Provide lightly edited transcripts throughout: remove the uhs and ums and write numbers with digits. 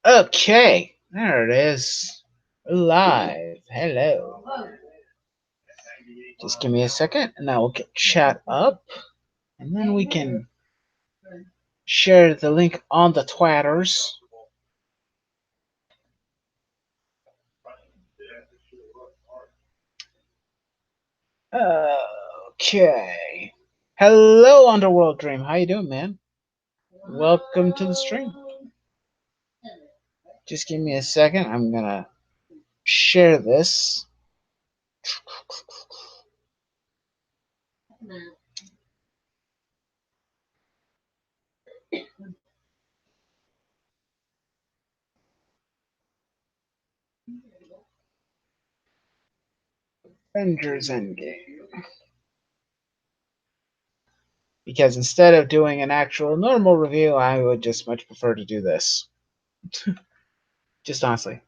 Okay, there it is. Live. Hello. Just give me a second and I will get chat up. And then we can share the link on the twatters. Okay. Hello, Underworld Dream. How you doing, man? Welcome to the stream. Just give me a second. I'm gonna share this. Avengers Endgame. Because instead of doing an actual normal review, I would just much prefer to do this. Just honestly.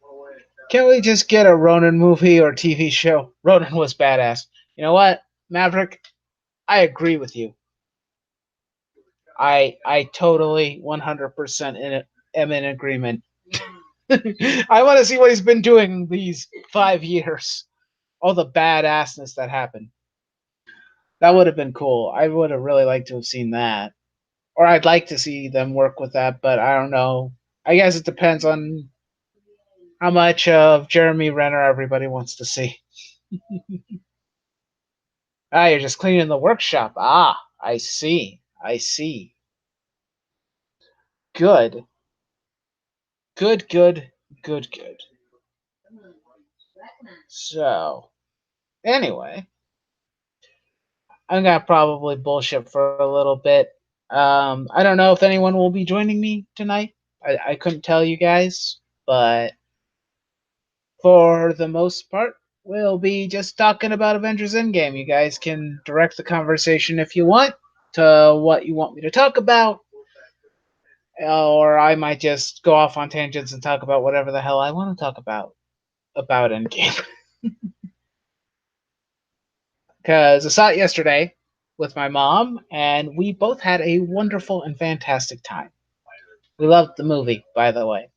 Can't we just get a Ronin movie or TV show? Ronin was badass. You know what, Maverick? I agree with you. I totally 100% am in agreement. I want to see what he's been doing these 5 years. All the badassness that happened. That would have been cool. I would have really liked to have seen that. Or I'd like to see them work with that, but I don't know. I guess it depends on how much of Jeremy Renner everybody wants to see. Ah, you're just cleaning the workshop. Ah, I see. I see. Good. Good, good, good, good. So, anyway, I'm gonna probably bullshit for a little bit. I don't know if anyone will be joining me tonight. I couldn't tell you guys, but for the most part, we'll be just talking about Avengers Endgame. You guys can direct the conversation if you want to what you want me to talk about, or I might just go off on tangents and talk about whatever the hell I want to talk about Endgame. Because I saw it yesterday with my mom, and we both had a wonderful and fantastic time. We loved the movie, by the way.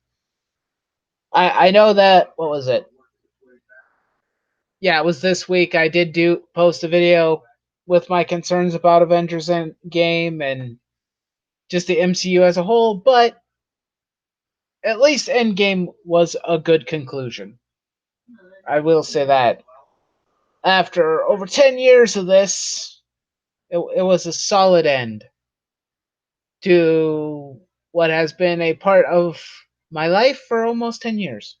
I know that, what was it? Yeah, it was this week. I did post a video with my concerns about Avengers Endgame and just the MCU as a whole, but at least Endgame was a good conclusion. I will say that. After over 10 years of this, it was a solid end to what has been a part of my life for almost 10 years.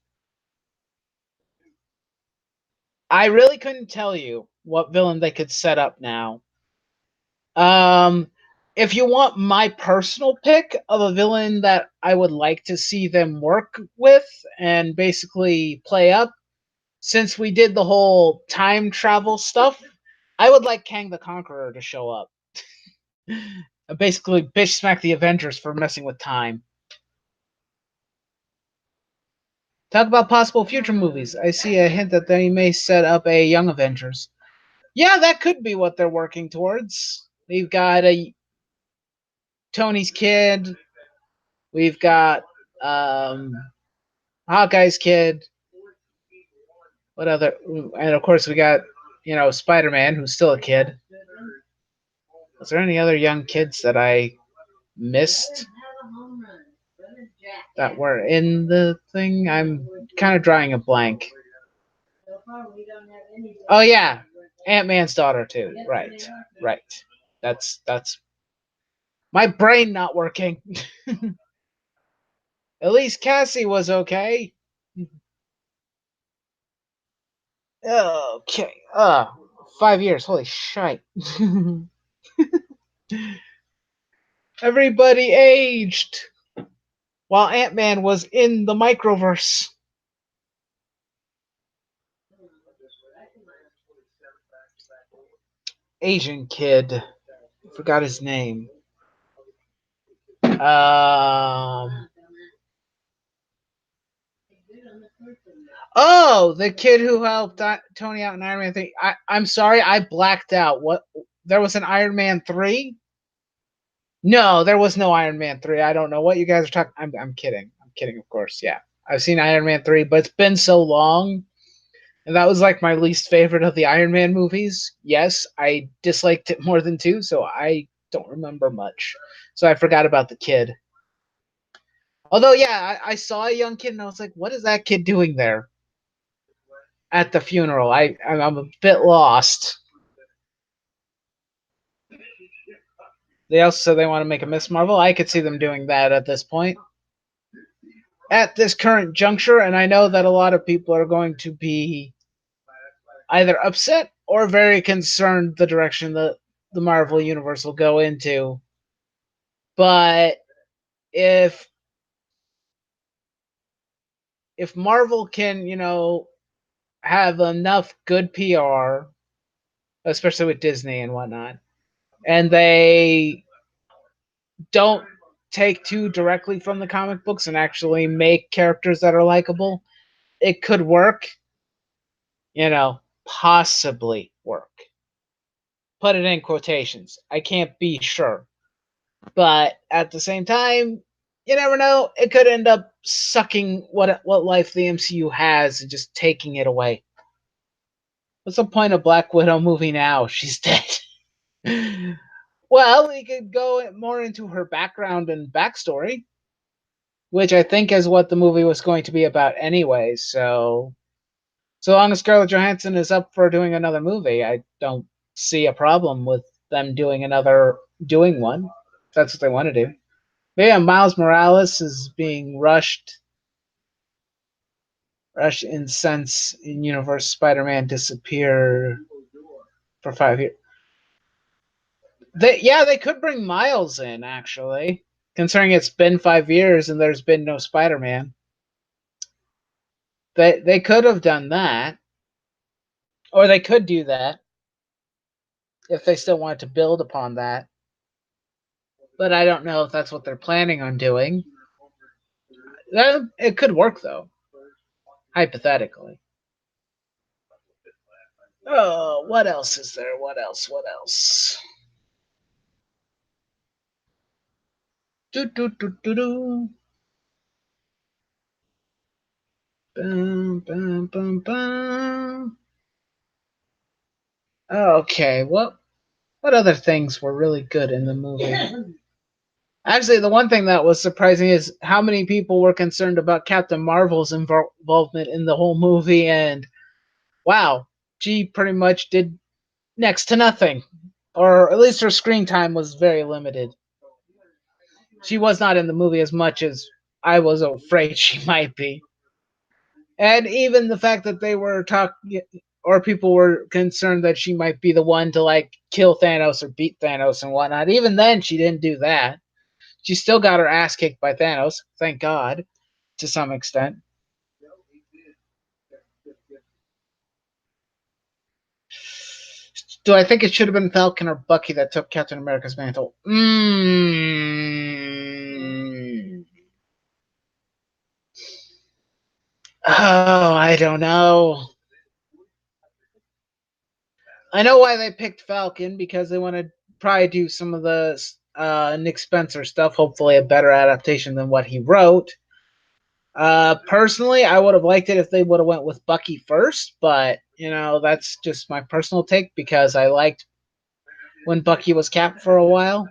I really couldn't tell you what villain they could set up now. If you want my personal pick of a villain that I would like to see them work with and basically play up, since we did the whole time travel stuff, I would like Kang the Conqueror to show up. Basically, bitch smack the Avengers for messing with time. Talk about possible future movies. I see a hint that they may set up a Young Avengers. Yeah, that could be what they're working towards. We've got a Tony's kid. We've got Hawkeye's kid. What other? And of course, we got Spider-Man, who's still a kid. Was there any other young kids that I missed that were in the thing? I'm kind of drawing a blank. Oh yeah, Ant-Man's daughter too. Right, right. That's my brain not working. At least Cassie was okay. Okay. 5 years. Holy shite. Everybody aged while Ant-Man was in the microverse. Asian kid. Forgot his name. Oh, the kid who helped Tony out in Iron Man 3. I'm sorry, I blacked out. What? There was an Iron Man 3? No, there was no Iron Man 3. I don't know what you guys are talking. I'm kidding. I'm kidding, of course. Yeah, I've seen Iron Man 3, but it's been so long. And that was like my least favorite of the Iron Man movies. Yes, I disliked it more than 2, so I don't remember much. So I forgot about the kid. Although, yeah, I saw a young kid and I was like, what is that kid doing there at the funeral? I'm a bit lost. They also said they want to make a Miss Marvel. I could see them doing that at this point. At this current juncture, and I know that a lot of people are going to be either upset or very concerned the direction that the Marvel Universe will go into. But if if Marvel can, have enough good PR, especially with Disney and whatnot, and they don't take too directly from the comic books and actually make characters that are likable, it could work, possibly work. Put it in quotations. I can't be sure. But at the same time, you never know. It could end up sucking what life the MCU has and just taking it away. What's the point of Black Widow movie now? She's dead. Well, we could go more into her background and backstory, which I think is what the movie was going to be about anyway. So long as Scarlett Johansson is up for doing another movie, I don't see a problem with them doing one. If that's what they want to do. But yeah, Miles Morales is being rushed in sense in universe Spider-Man disappear for 5 years. They could bring Miles in actually, considering it's been 5 years and there's been no Spider-Man. They could have done that, or they could do that if they still wanted to build upon that. But I don't know if that's what they're planning on doing. It could work though, hypothetically. Oh, what else is there? What else? What else? Do do do do do. Bum, bum, bum, bum. Okay, what other things were really good in the movie? Actually, the one thing that was surprising is how many people were concerned about Captain Marvel's involvement in the whole movie, and wow, she pretty much did next to nothing, or at least her screen time was very limited. She was not in the movie as much as I was afraid she might be. And even the fact that they were talking, or people were concerned that she might be the one to like kill Thanos or beat Thanos and whatnot. Even then, she didn't do that. She still got her ass kicked by Thanos, thank God, to some extent. Do I think it should have been Falcon or Bucky that took Captain America's mantle? Oh, I don't know. I know why they picked Falcon, because they want to probably do some of the Nick Spencer stuff, hopefully a better adaptation than what he wrote. Personally, I would have liked it if they would have went with Bucky first, but that's just my personal take because I liked when Bucky was Cap for a while.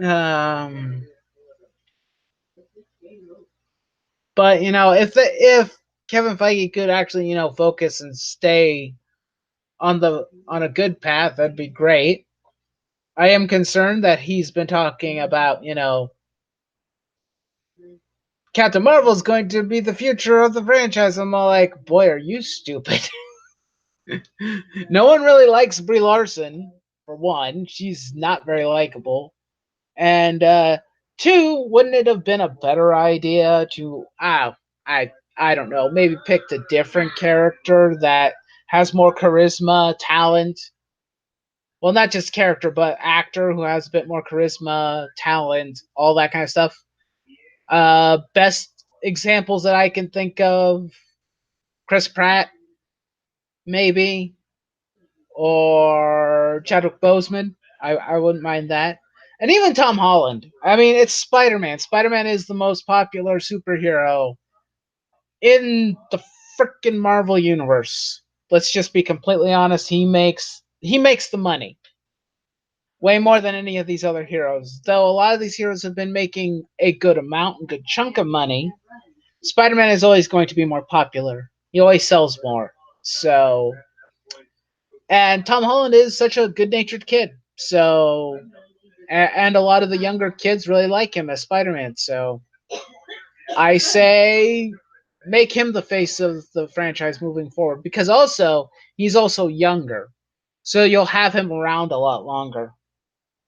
Um, but if Kevin Feige could actually focus and stay on a good path, that'd be great. I am concerned that he's been talking about Captain Marvel is going to be the future of the franchise. I'm all like, boy, are you stupid. No one really likes Brie Larson, for one. She's not very likable. And two, wouldn't it have been a better idea to I don't know, maybe picked a different character that has more charisma, talent. Well, not just character, but actor who has a bit more charisma, talent, all that kind of stuff. Best examples that I can think of: Chris Pratt, maybe, or Chadwick Boseman. I wouldn't mind that. And even Tom Holland. I mean, it's Spider-Man. Spider-Man is the most popular superhero in the freaking Marvel universe. Let's just be completely honest. He makes the money way more than any of these other heroes. Though a lot of these heroes have been making a good amount, a good chunk of money, Spider-Man is always going to be more popular. He always sells more. So, and Tom Holland is such a good-natured kid. So, and a lot of the younger kids really like him as Spider-Man. So, I say make him the face of the franchise moving forward because also he's also younger. So you'll have him around a lot longer.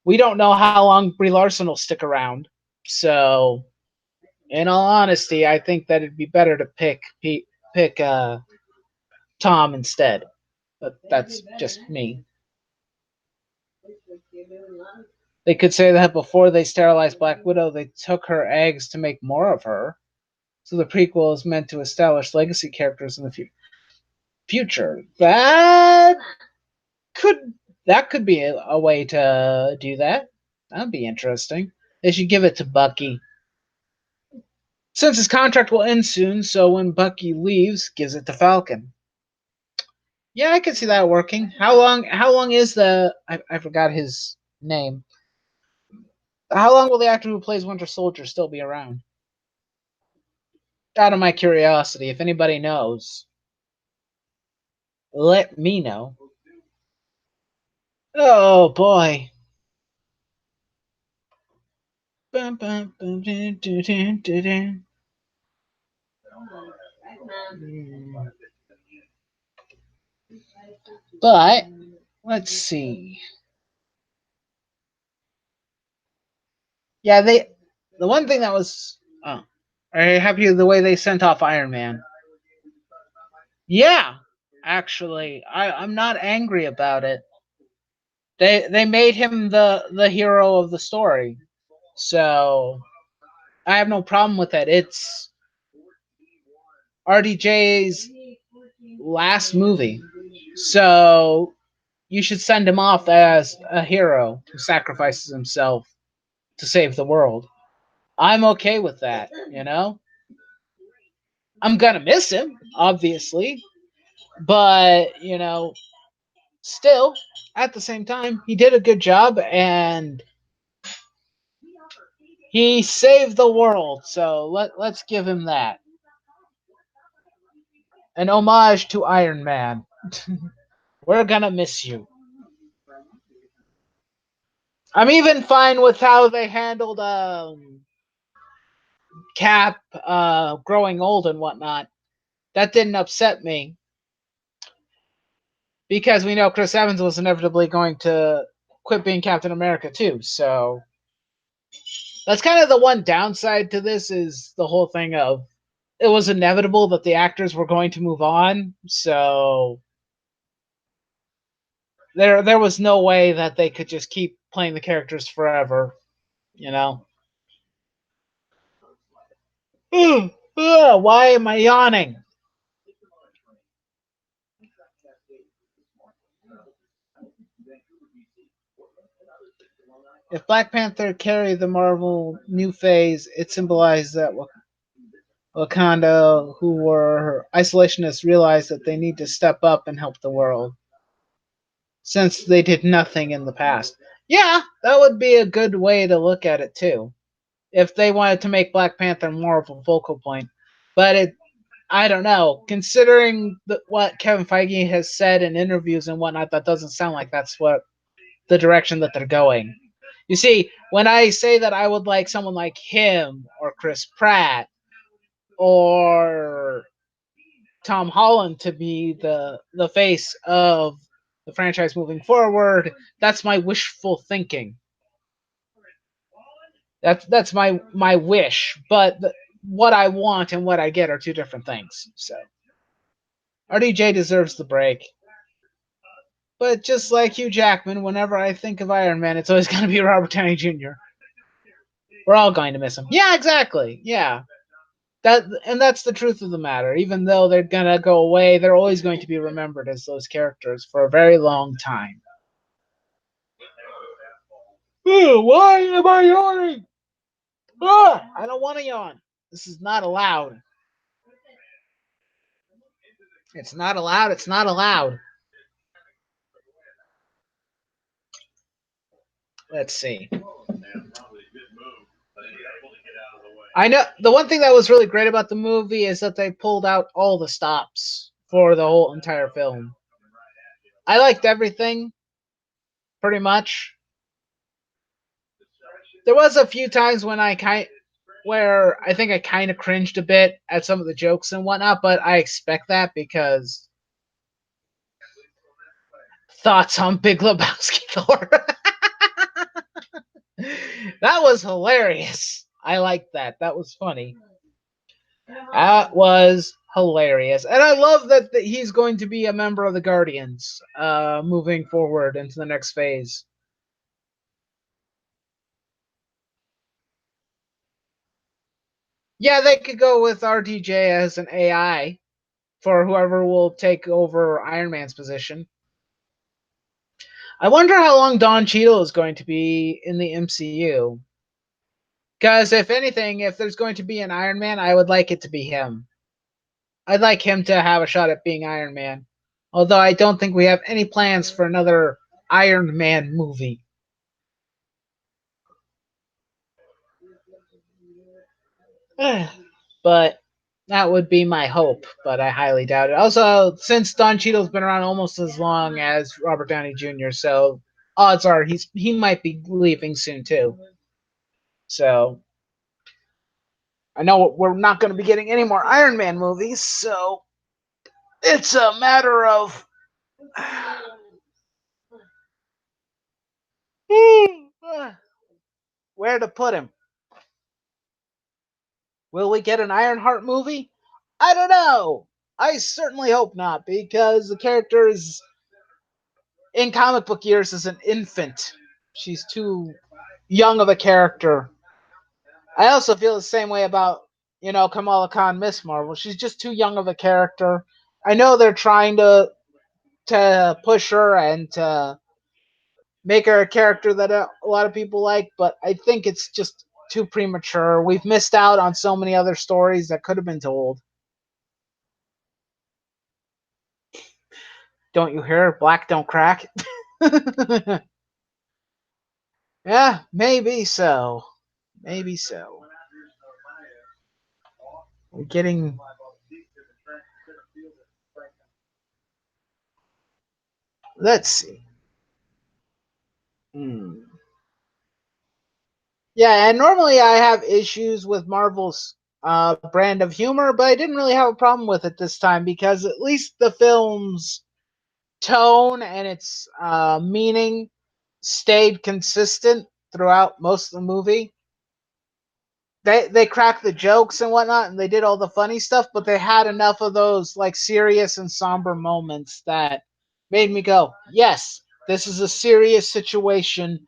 We don't know how long Brie Larson will stick around. So, in all honesty, I think that it'd be better to pick Tom instead. But that's just me. They could say that before they sterilized Black Widow, they took her eggs to make more of her. So the prequel is meant to establish legacy characters in the future. Could that could be a way to do that. That'd be interesting. They should give it to Bucky. Since his contract will end soon, so when Bucky leaves, gives it to Falcon. Yeah, I could see that working. How long is I forgot his name. How long will the actor who plays Winter Soldier still be around? Out of my curiosity, if anybody knows, let me know. Oh boy. But let's see. Yeah, the one thing that was are you happy with the way they sent off Iron Man? Yeah, actually, I'm not angry about it. They made him the hero of the story, so I have no problem with it. It's RDJ's last movie, so you should send him off as a hero who sacrifices himself to save the world. I'm okay with that, you know? I'm gonna miss him, obviously, but, still, at the same time, he did a good job and he saved the world, so let's give him that. An homage to Iron Man. We're gonna miss you. I'm even fine with how they handled Cap growing old and whatnot. That didn't upset me because we know Chris Evans was inevitably going to quit being Captain America too. So that's kind of the one downside to this is the whole thing of it was inevitable that the actors were going to move on. So there was no way that they could just keep playing the characters forever, you know. Why am I yawning? If Black Panther carried the Marvel new phase, it symbolized that Wakanda, who were isolationists, realized that they need to step up and help the world, since they did nothing in the past. Yeah, that would be a good way to look at it too, if they wanted to make Black Panther more of a focal point. But I don't know. Considering what Kevin Feige has said in interviews and whatnot, that doesn't sound like that's what the direction that they're going. You see, when I say that I would like someone like him or Chris Pratt or Tom Holland to be the face of the franchise moving forward, that's my wishful thinking. That's my wish, but what I want and what I get are two different things. So RDJ deserves the break. But just like Hugh Jackman, whenever I think of Iron Man, it's always going to be Robert Downey Jr. We're all going to miss him. Yeah, exactly. Yeah. That's the truth of the matter. Even though they're gonna go away, they're always going to be remembered as those characters for a very long time. Why am I yawning? I don't want to yawn. This is not allowed. It's not allowed. It's not allowed. Let's see. I know the one thing that was really great about the movie is that they pulled out all the stops for the whole entire film. I liked everything pretty much. There was a few times when where I think I kind of cringed a bit at some of the jokes and whatnot, but I expect that because thoughts on Big Lebowski Thor. That was hilarious. I liked that. That was funny. That was hilarious. And I love that he's going to be a member of the Guardians moving forward into the next phase. Yeah, they could go with RDJ as an AI for whoever will take over Iron Man's position. I wonder how long Don Cheadle is going to be in the MCU. Because if anything, if there's going to be an Iron Man, I would like it to be him. I'd like him to have a shot at being Iron Man. Although I don't think we have any plans for another Iron Man movie. But that would be my hope, but I highly doubt it. Also, since Don Cheadle's been around almost as long as Robert Downey Jr., so odds are he might be leaving soon too. So I know we're not going to be getting any more Iron Man movies, so it's a matter of where to put him. Will we get an Ironheart movie? I don't know. I certainly hope not, because the character is, in comic book years, is an infant. She's too young of a character. I also feel the same way about, Kamala Khan, Miss Marvel. She's just too young of a character. I know they're trying to push her and to make her a character that a lot of people like, but I think it's just too premature. We've missed out on so many other stories that could have been told. Don't you hear? Black don't crack. Yeah, maybe so. Maybe so. We're getting. Let's see. Hmm. Yeah, and normally I have issues with Marvel's brand of humor, but I didn't really have a problem with it this time because at least the film's tone and its meaning stayed consistent throughout most of the movie. They cracked the jokes and whatnot, and they did all the funny stuff, but they had enough of those like serious and somber moments that made me go, "Yes, this is a serious situation.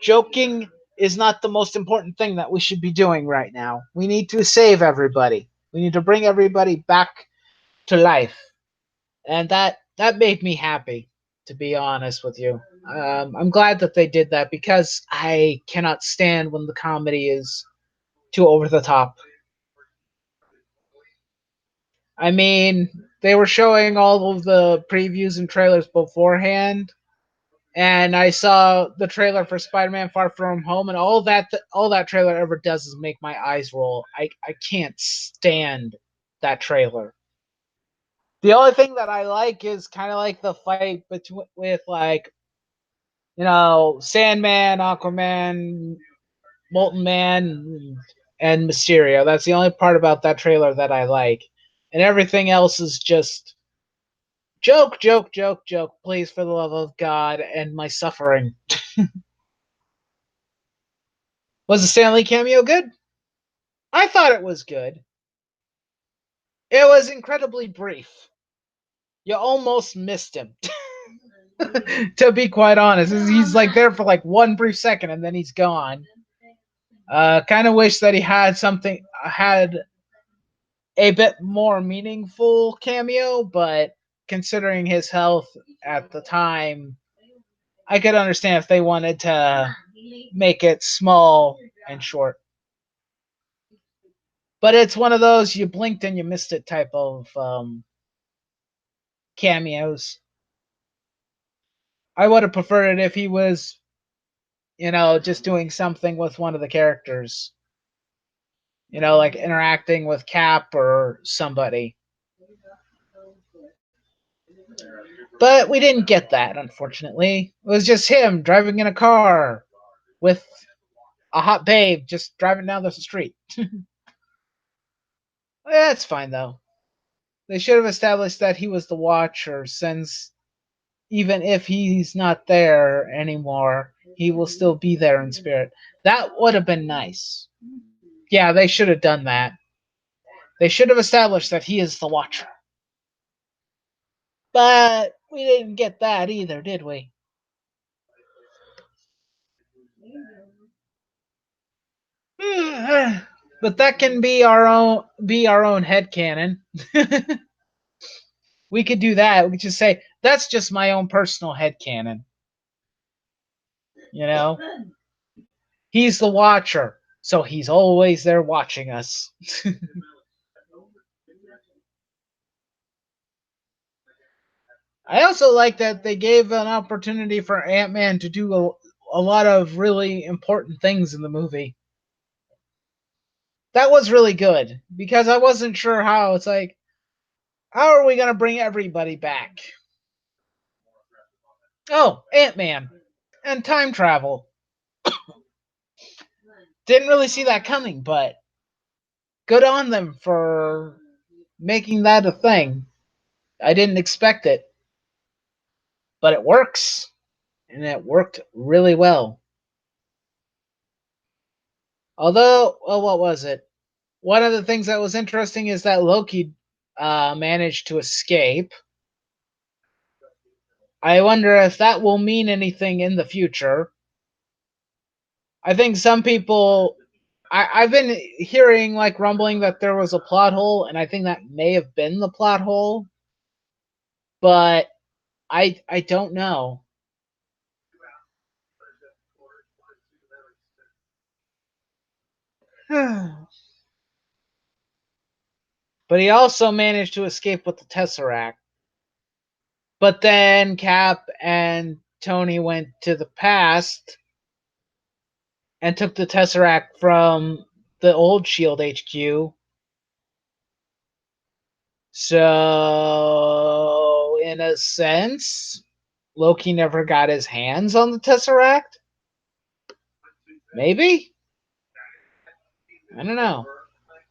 Joking is not the most important thing that we should be doing right now. We need to save everybody. We need to bring everybody back to life." And that made me happy, to be honest with you. I'm glad that they did that because I cannot stand when the comedy is too over the top. I mean, they were showing all of the previews and trailers beforehand, and I saw the trailer for Spider-Man: Far From Home, and all that trailer ever does is make my eyes roll. I can't stand that trailer. The only thing that I like is kind of like the fight between with like Sandman, Aquaman, Molten Man, and Mysterio. That's the only part about that trailer that I like, and everything else is just joke, joke, joke, joke. Please, for the love of God, and my suffering. Was the Stanley cameo good? I thought it was good. It was incredibly brief. You almost missed him. To be quite honest, he's like there for like one brief second and then he's gone. Kind of wish that he had a bit more meaningful cameo, but considering his health at the time, I could understand if they wanted to make it small and short. But it's one of those you blinked and you missed it type of cameos. I would have preferred it if he was, just doing something with one of the characters. Like interacting with Cap or somebody. But we didn't get that, unfortunately. It was just him driving in a car with a hot babe just driving down the street. That's fine, though. They should have established that he was the Watcher, since even if he's not there anymore, he will still be there in spirit. That would have been nice. Yeah, they should have done that. They should have established that he is the Watcher. But we didn't get that either, did we? But that can be our own head canon. We could do that. We could just say that's just my own personal head canon. You know, he's the Watcher, so he's always there watching us. I also like that they gave an opportunity for Ant-Man to do a lot of really important things in the movie. That was really good because I wasn't sure how. It's like, how are we going to bring everybody back? Oh, Ant-Man and time travel. Didn't really see that coming, but good on them for making that a thing. I didn't expect it, but it works, and it worked really well. Although, well, what was it? One of the things that was interesting is that Loki managed to escape. I wonder if that will mean anything in the future. I think some people. I've been hearing like rumbling that there was a plot hole, and I think that may have been the plot hole, but I don't know. But he also managed to escape with the Tesseract. But then Cap and Tony went to the past and took the Tesseract from the old Shield HQ. So, in a sense, Loki never got his hands on the Tesseract? Maybe? I don't know.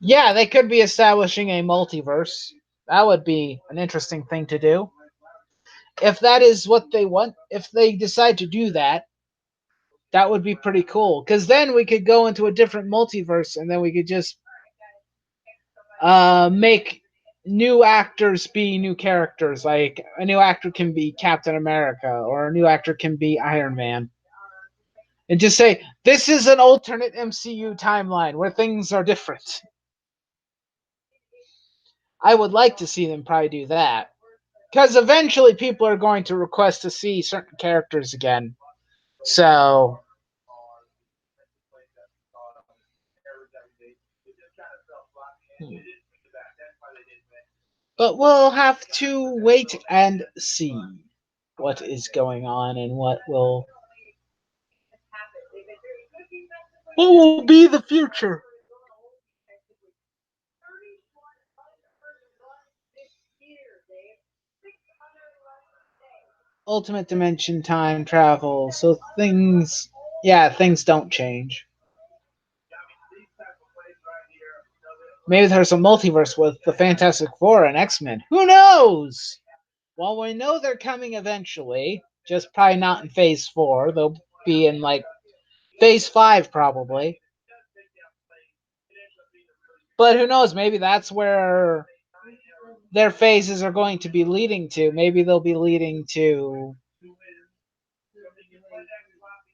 Yeah, they could be establishing a multiverse. That would be an interesting thing to do. If that is what they want, if they decide to do that, that would be pretty cool. Because then we could go into a different multiverse, and then we could just make new actors be new characters. Like a new actor can be Captain America, or a new actor can be Iron Man, and just say this is an alternate MCU timeline where things are different. I would like to see them probably do that, because eventually people are going to request to see certain characters again. So, but we'll have to wait and see what is going on and what will be the future. Ultimate dimension time travel, so things don't change. Maybe there's a multiverse with the Fantastic Four and X-Men. Who knows? Well, we know they're coming eventually, just probably not in Phase 4. They'll be in like Phase 5 probably. But who knows? Maybe that's where their phases are going to be leading to. Maybe they'll be leading to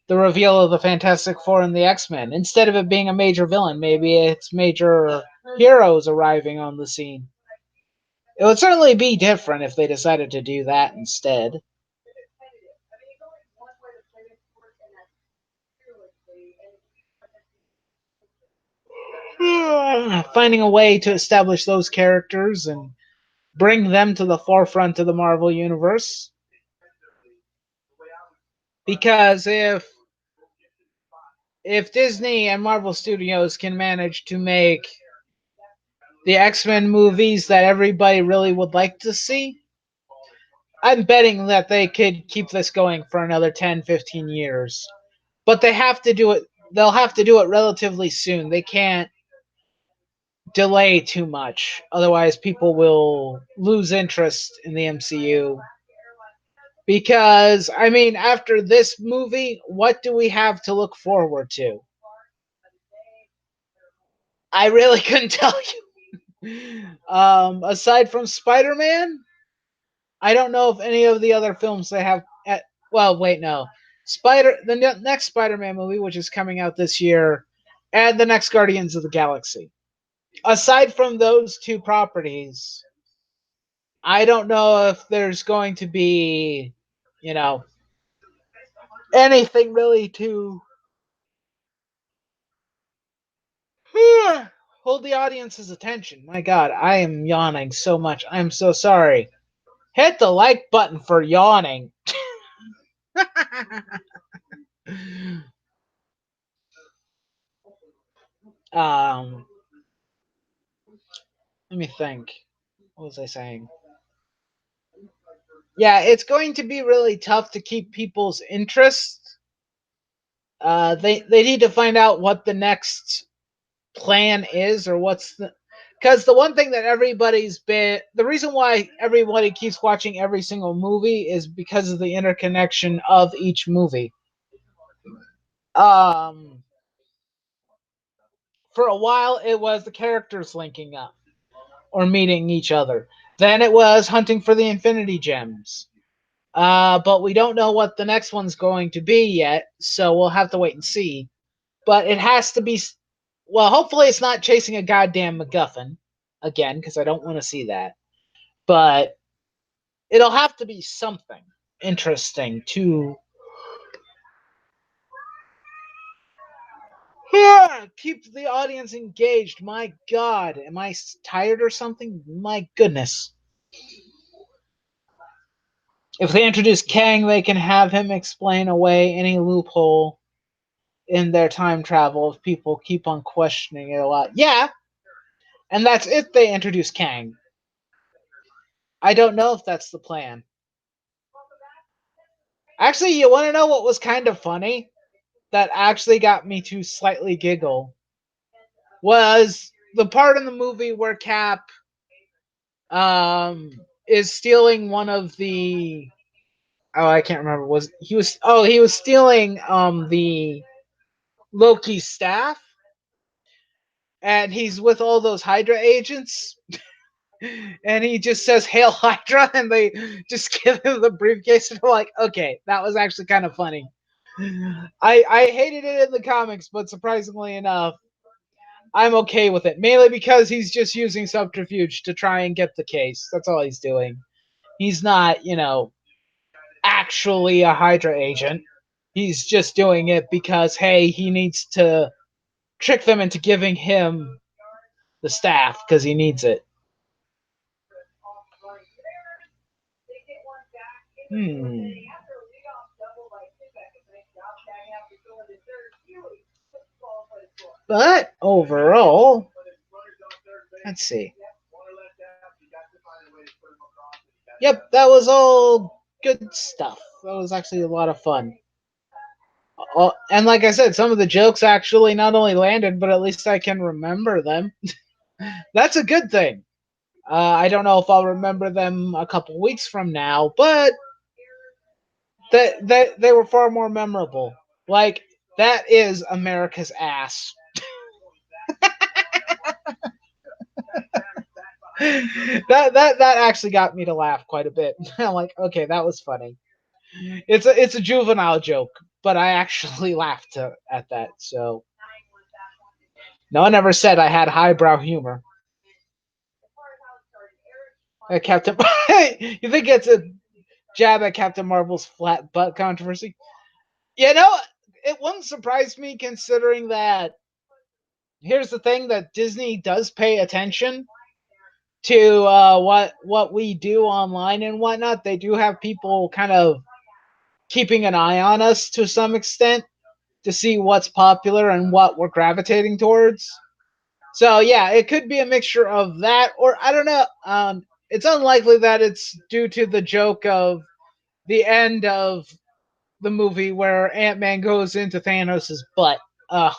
the reveal of the Fantastic Four and the X-Men. Instead of it being a major villain, maybe it's major heroes arriving on the scene. It would certainly be different if they decided to do that instead. finding a way to establish those characters and bring them to the forefront of the Marvel universe. Because if Disney and Marvel Studios can manage to make the X-Men movies that everybody really would like to see, I'm betting that they could keep this going for another 10, 15 years. But they have to do it. They'll have to do it relatively soon. They can't delay too much. Otherwise, people will lose interest in the MCU. Because, I mean, after this movie, what do we have to look forward to? I really couldn't tell you. Aside from Spider-Man, I don't know if any of the other films they have. Well, wait, no. The next Spider-Man movie, which is coming out this year, and the next Guardians of the Galaxy. Aside from those two properties, I don't know if there's going to be, you know, anything really to hold the audience's attention. My God, I am yawning so much. I'm so sorry. Hit the like button for yawning. um, Let me think. What was I saying? Yeah, it's going to be really tough to keep people's interest. They need to find out what the next plan is, or what's the, because the one thing that everybody's been, the reason why everybody keeps watching every single movie is because of the interconnection of each movie. Um, for a while, it was the characters linking up or meeting each other. Then it was hunting for the Infinity Gems. But we don't know what the next one's going to be yet, so we'll have to wait and see. But it has to be. Well, hopefully it's not chasing a goddamn MacGuffin again, because I don't want to see that. But it'll have to be something interesting to keep the audience engaged. My God, am I tired or something? My goodness. If they introduce Kang, they can have him explain away any loophole in their time travel if people keep on questioning it a lot. Yeah, and that's if they introduce Kang. I don't know if that's the plan. Actually, you want to know what was kind of funny? That actually got me to slightly giggle. Was the part in the movie where Cap is stealing one of the, oh, I can't remember, he was stealing the Loki's staff, and he's with all those Hydra agents, and he just says "Hail Hydra," and they just give him the briefcase, and I'm like, okay, that was actually kind of funny. I hated it in the comics, but surprisingly enough, I'm okay with it. Mainly because he's just using subterfuge to try and get the case. That's all he's doing. He's not, actually a Hydra agent. He's just doing it because, hey, he needs to trick them into giving him the staff because he needs it. Hmm. But overall, let's see. Yep, that was all good stuff. That was actually a lot of fun. And like I said, some of the jokes actually not only landed, but at least I can remember them. That's a good thing. I don't know if I'll remember them a couple weeks from now, but they were far more memorable. Like, that is America's ass. That actually got me to laugh quite a bit. I'm like, okay, that was funny. It's a juvenile joke, but I actually laughed at that. So no one ever said I had highbrow humor. Captain, you think it's a jab at Captain Marvel's flat butt controversy? You know, it wouldn't surprise me considering that Here's the thing that Disney does pay attention to what we do online and whatnot. They do have people kind of keeping an eye on us to some extent to see what's popular and what we're gravitating towards. So yeah, it could be a mixture of that, or I don't know. It's unlikely that it's due to the joke of the end of the movie where Ant Man goes into Thanos' butt. Uh,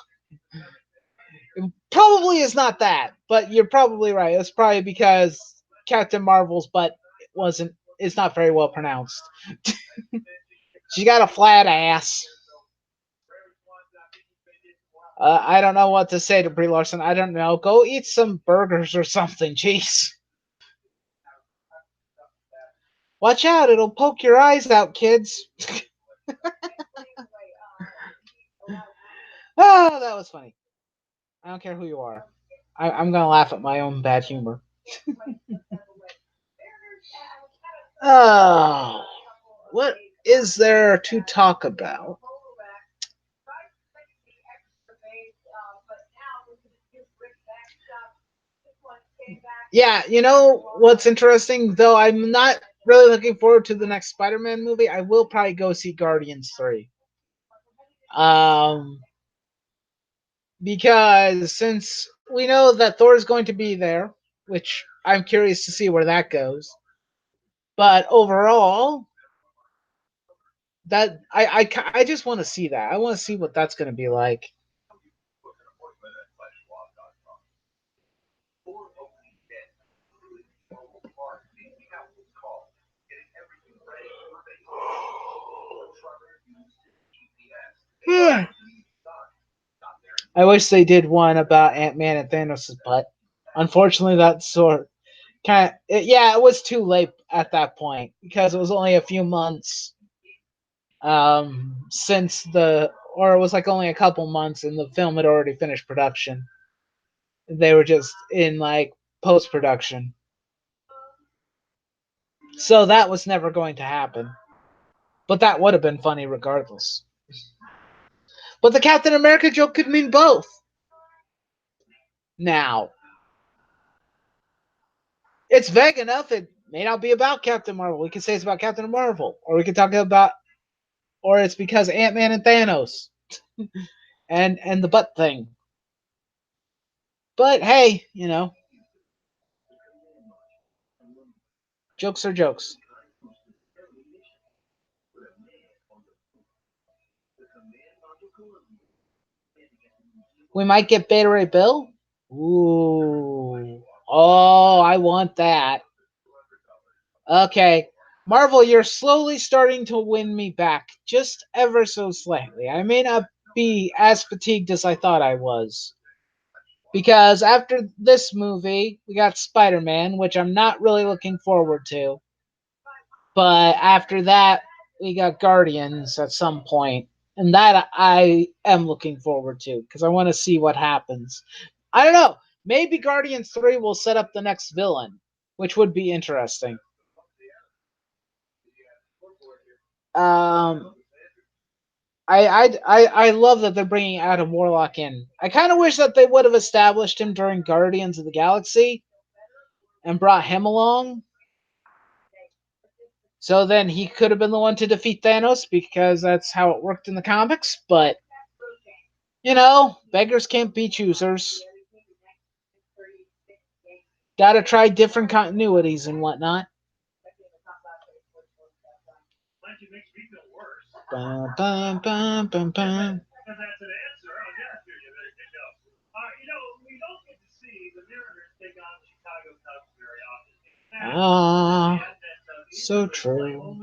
it probably is not that, but you're probably right. It's probably because Captain Marvel's butt wasn't. It's not very well pronounced. She got a flat ass. I don't know what to say to Brie Larson. I don't know. Go eat some burgers or something. Jeez. Watch out, it'll poke your eyes out, kids. Oh, that was funny. I don't care who you are. I'm gonna laugh at my own bad humor. Oh, what is there to talk about? Yeah, you know what's interesting though? I'm not really looking forward to the next Spider-Man movie. I will probably go see Guardians 3. Um, because since we know that Thor is going to be there, which I'm curious to see where that goes. But overall, that I just want to see that. I want to see what that's going to be like. I wish they did one about Ant Man and Thanos' butt. Unfortunately, that sort kind of yeah, it was too late at that point because it was only a few months since the or it was like only a couple months and the film had already finished production. They were just in like post production. So that was never going to happen. But that would have been funny regardless. But the Captain America joke could mean both. Now, it's vague enough. It may not be about Captain Marvel. We could say it's about Captain Marvel, or we could talk about, or it's because Ant Man and Thanos, and the butt thing. But hey, jokes are jokes. We might get Beta Ray Bill. Ooh, oh, I want that. Okay, Marvel, you're slowly starting to win me back, just ever so slightly. I may not be as fatigued as I thought I was. Because after this movie, we got Spider Man, which I'm not really looking forward to. But after that, we got Guardians at some point, and that I am looking forward to because I want to see what happens. I don't know. Maybe Guardians 3 will set up the next villain, which would be interesting. Um, I love that they're bringing Adam Warlock in. I kind of wish that they would have established him during Guardians of the Galaxy and brought him along. So then he could have been the one to defeat Thanos because that's how it worked in the comics. But, beggars can't be choosers. Gotta try different continuities and whatnot. Bum, bum, bum, bum, bum. Ah, so true.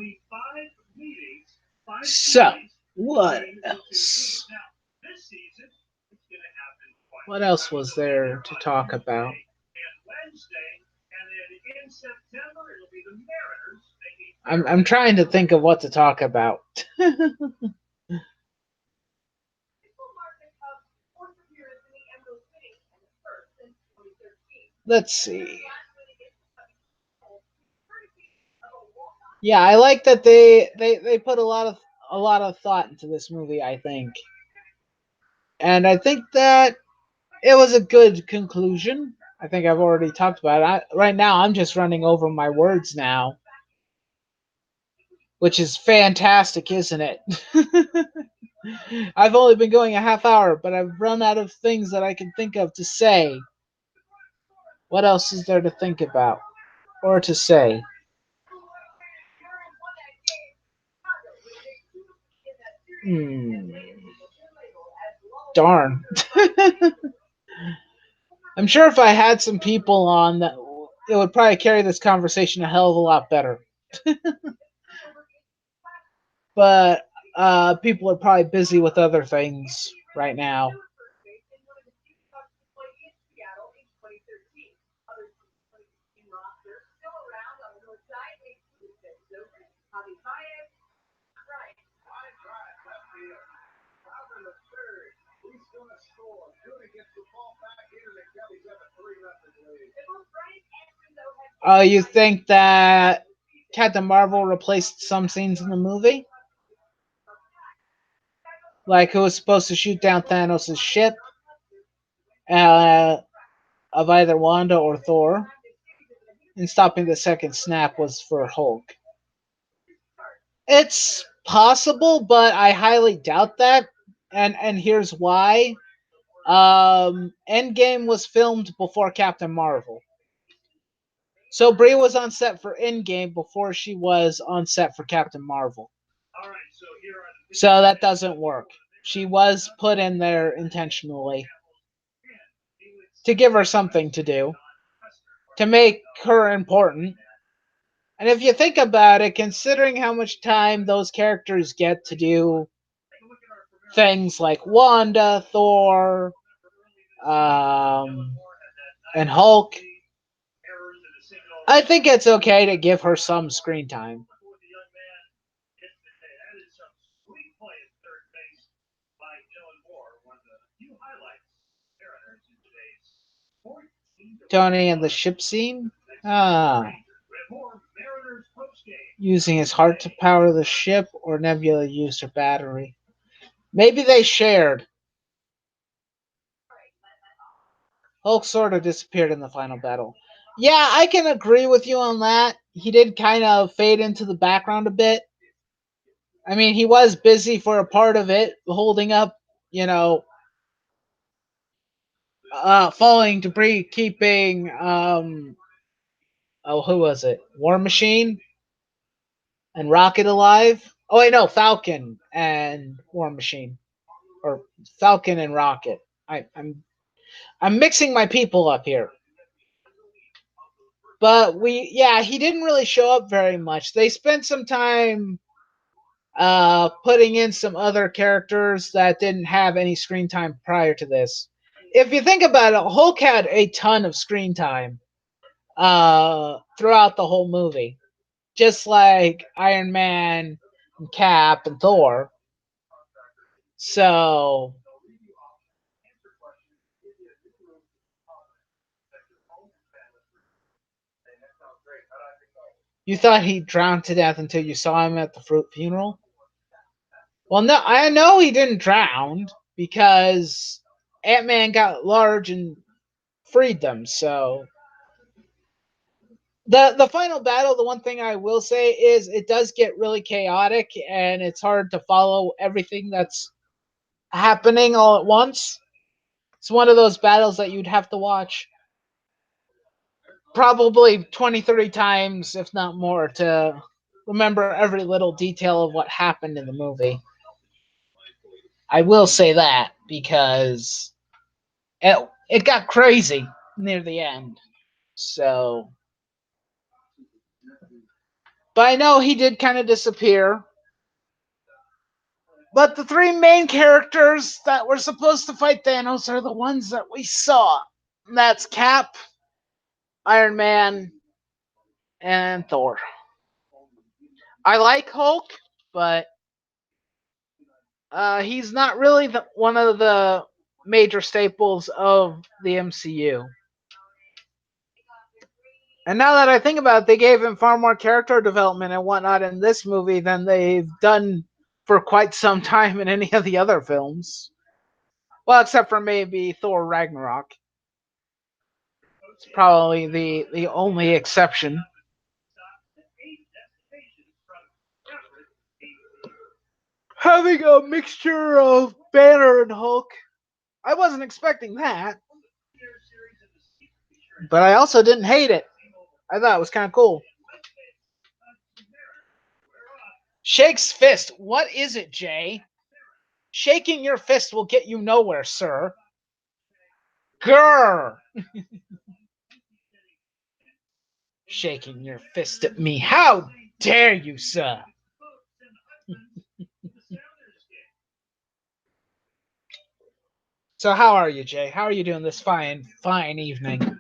So, what else? What else was there to talk about? I'm trying to think of what to talk about. Let's see. Yeah, I like that they put a lot of thought into this movie, I think. And I think that it was a good conclusion. I think I've already talked about it. Right now, I'm just running over my words now, which is fantastic, isn't it? I've only been going a half hour, but I've run out of things that I can think of to say. What else is there to think about or to say? Hmm. Darn. I'm sure if I had some people on, that it would probably carry this conversation a hell of a lot better. But people are probably busy with other things right now. You think that Captain Marvel replaced some scenes in the movie? Like who was supposed to shoot down Thanos' ship uh, of either Wanda or Thor, and stopping the second snap was for Hulk. It's possible, but I highly doubt that. And here's why. Endgame was filmed before Captain Marvel. So Brie was on set for Endgame before she was on set for Captain Marvel. So that doesn't work. She was put in there intentionally to give her something to do, to make her important. And if you think about it, considering how much time those characters get to do things like Wanda, Thor, um, and Hulk, I think it's okay to give her some screen time. Tony and the ship scene? Ah, using his heart to power the ship, or Nebula used her battery. Maybe they shared. Hulk sort of disappeared in the final battle. Yeah, I can agree with you on that. He did kind of fade into the background a bit. I mean, he was busy for a part of it, holding up, you know, falling debris, keeping, oh, who was it? War Machine and Rocket alive? Oh, wait, no, Falcon and War Machine. Or Falcon and Rocket. I'm mixing my people up here. But yeah, he didn't really show up very much. They spent some time putting in some other characters that didn't have any screen time prior to this. If you think about it, Hulk had a ton of screen time throughout the whole movie, just like Iron Man, and Cap, and Thor. So you thought he drowned to death until you saw him at the funeral? Well, no, I know he didn't drown because Ant-Man got large and freed them. So the final battle, the one thing I will say is it does get really chaotic and it's hard to follow everything that's happening all at once. It's one of those battles that you'd have to watch probably 20, 30 times, if not more, to remember every little detail of what happened in the movie. I will say that because it got crazy near the end. So, but I know he did kind of disappear. But the three main characters that were supposed to fight Thanos are the ones that we saw. And that's Cap, Iron Man, and Thor. I like Hulk, but he's not really one of the major staples of the MCU. And now that I think about it, they gave him far more character development and whatnot in this movie than they've done for quite some time in any of the other films. Well, except for maybe Thor Ragnarok. It's probably the only exception. Having a mixture of Banner and Hulk. I wasn't expecting that, but I also didn't hate it. I thought it was kind of cool. Shakes fist. What is it, Jay? Shaking your fist will get you nowhere, sir. Grr! Shaking your fist at me. How dare you, sir? So how are you, Jay? How are you doing this fine evening?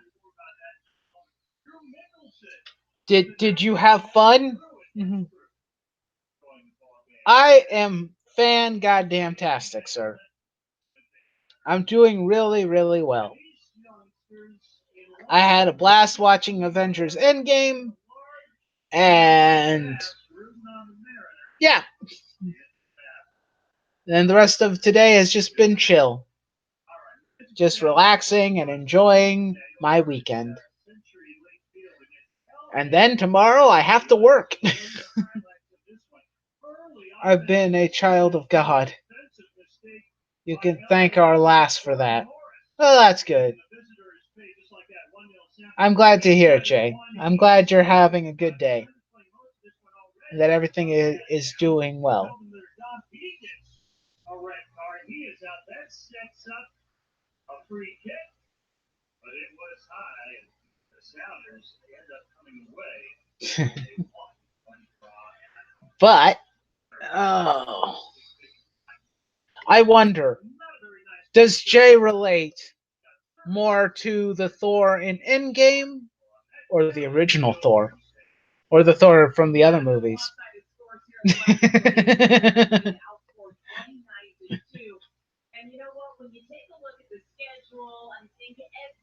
Did you have fun? Mhm. I am fan goddamn tastic, sir. I'm doing really well. I had a blast watching Avengers Endgame, and yeah, and the rest of today has just been chill, just relaxing and enjoying my weekend. And then tomorrow I have to work. I've been a child of God. You can thank our lass for that. Well, that's good. I'm glad to hear it, Jay. I'm glad you're having a good day. And that everything is doing well. But, oh, I wonder, does Jay relate more to the Thor in Endgame or the original Thor? Or the Thor from the other movies?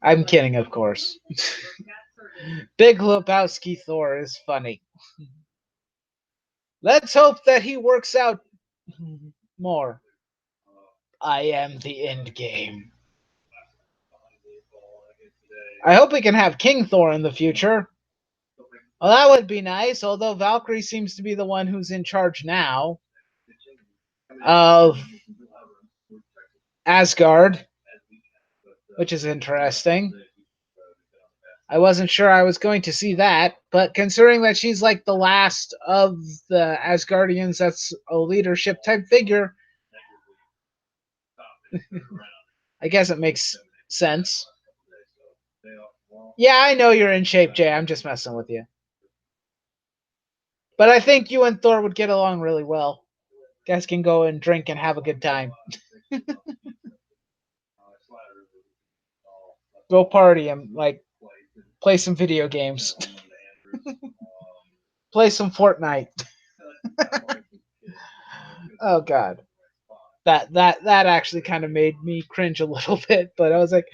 I'm kidding, of course. Big Lebowski Thor is funny. Let's hope that he works out more. I am the end game. I hope we can have King Thor in the future. Well, that would be nice, although Valkyrie seems to be the one who's in charge now of Asgard, which is interesting. I wasn't sure I was going to see that, but considering that she's like the last of the Asgardians that's a leadership type figure, I guess it makes sense. Yeah, I know you're in shape, Jay. I'm just messing with you. But I think you and Thor would get along really well. You guys can go and drink and have a good time. Go party and like play some video games. Play some Fortnite. Oh god. That actually kind of made me cringe a little bit, but I was like,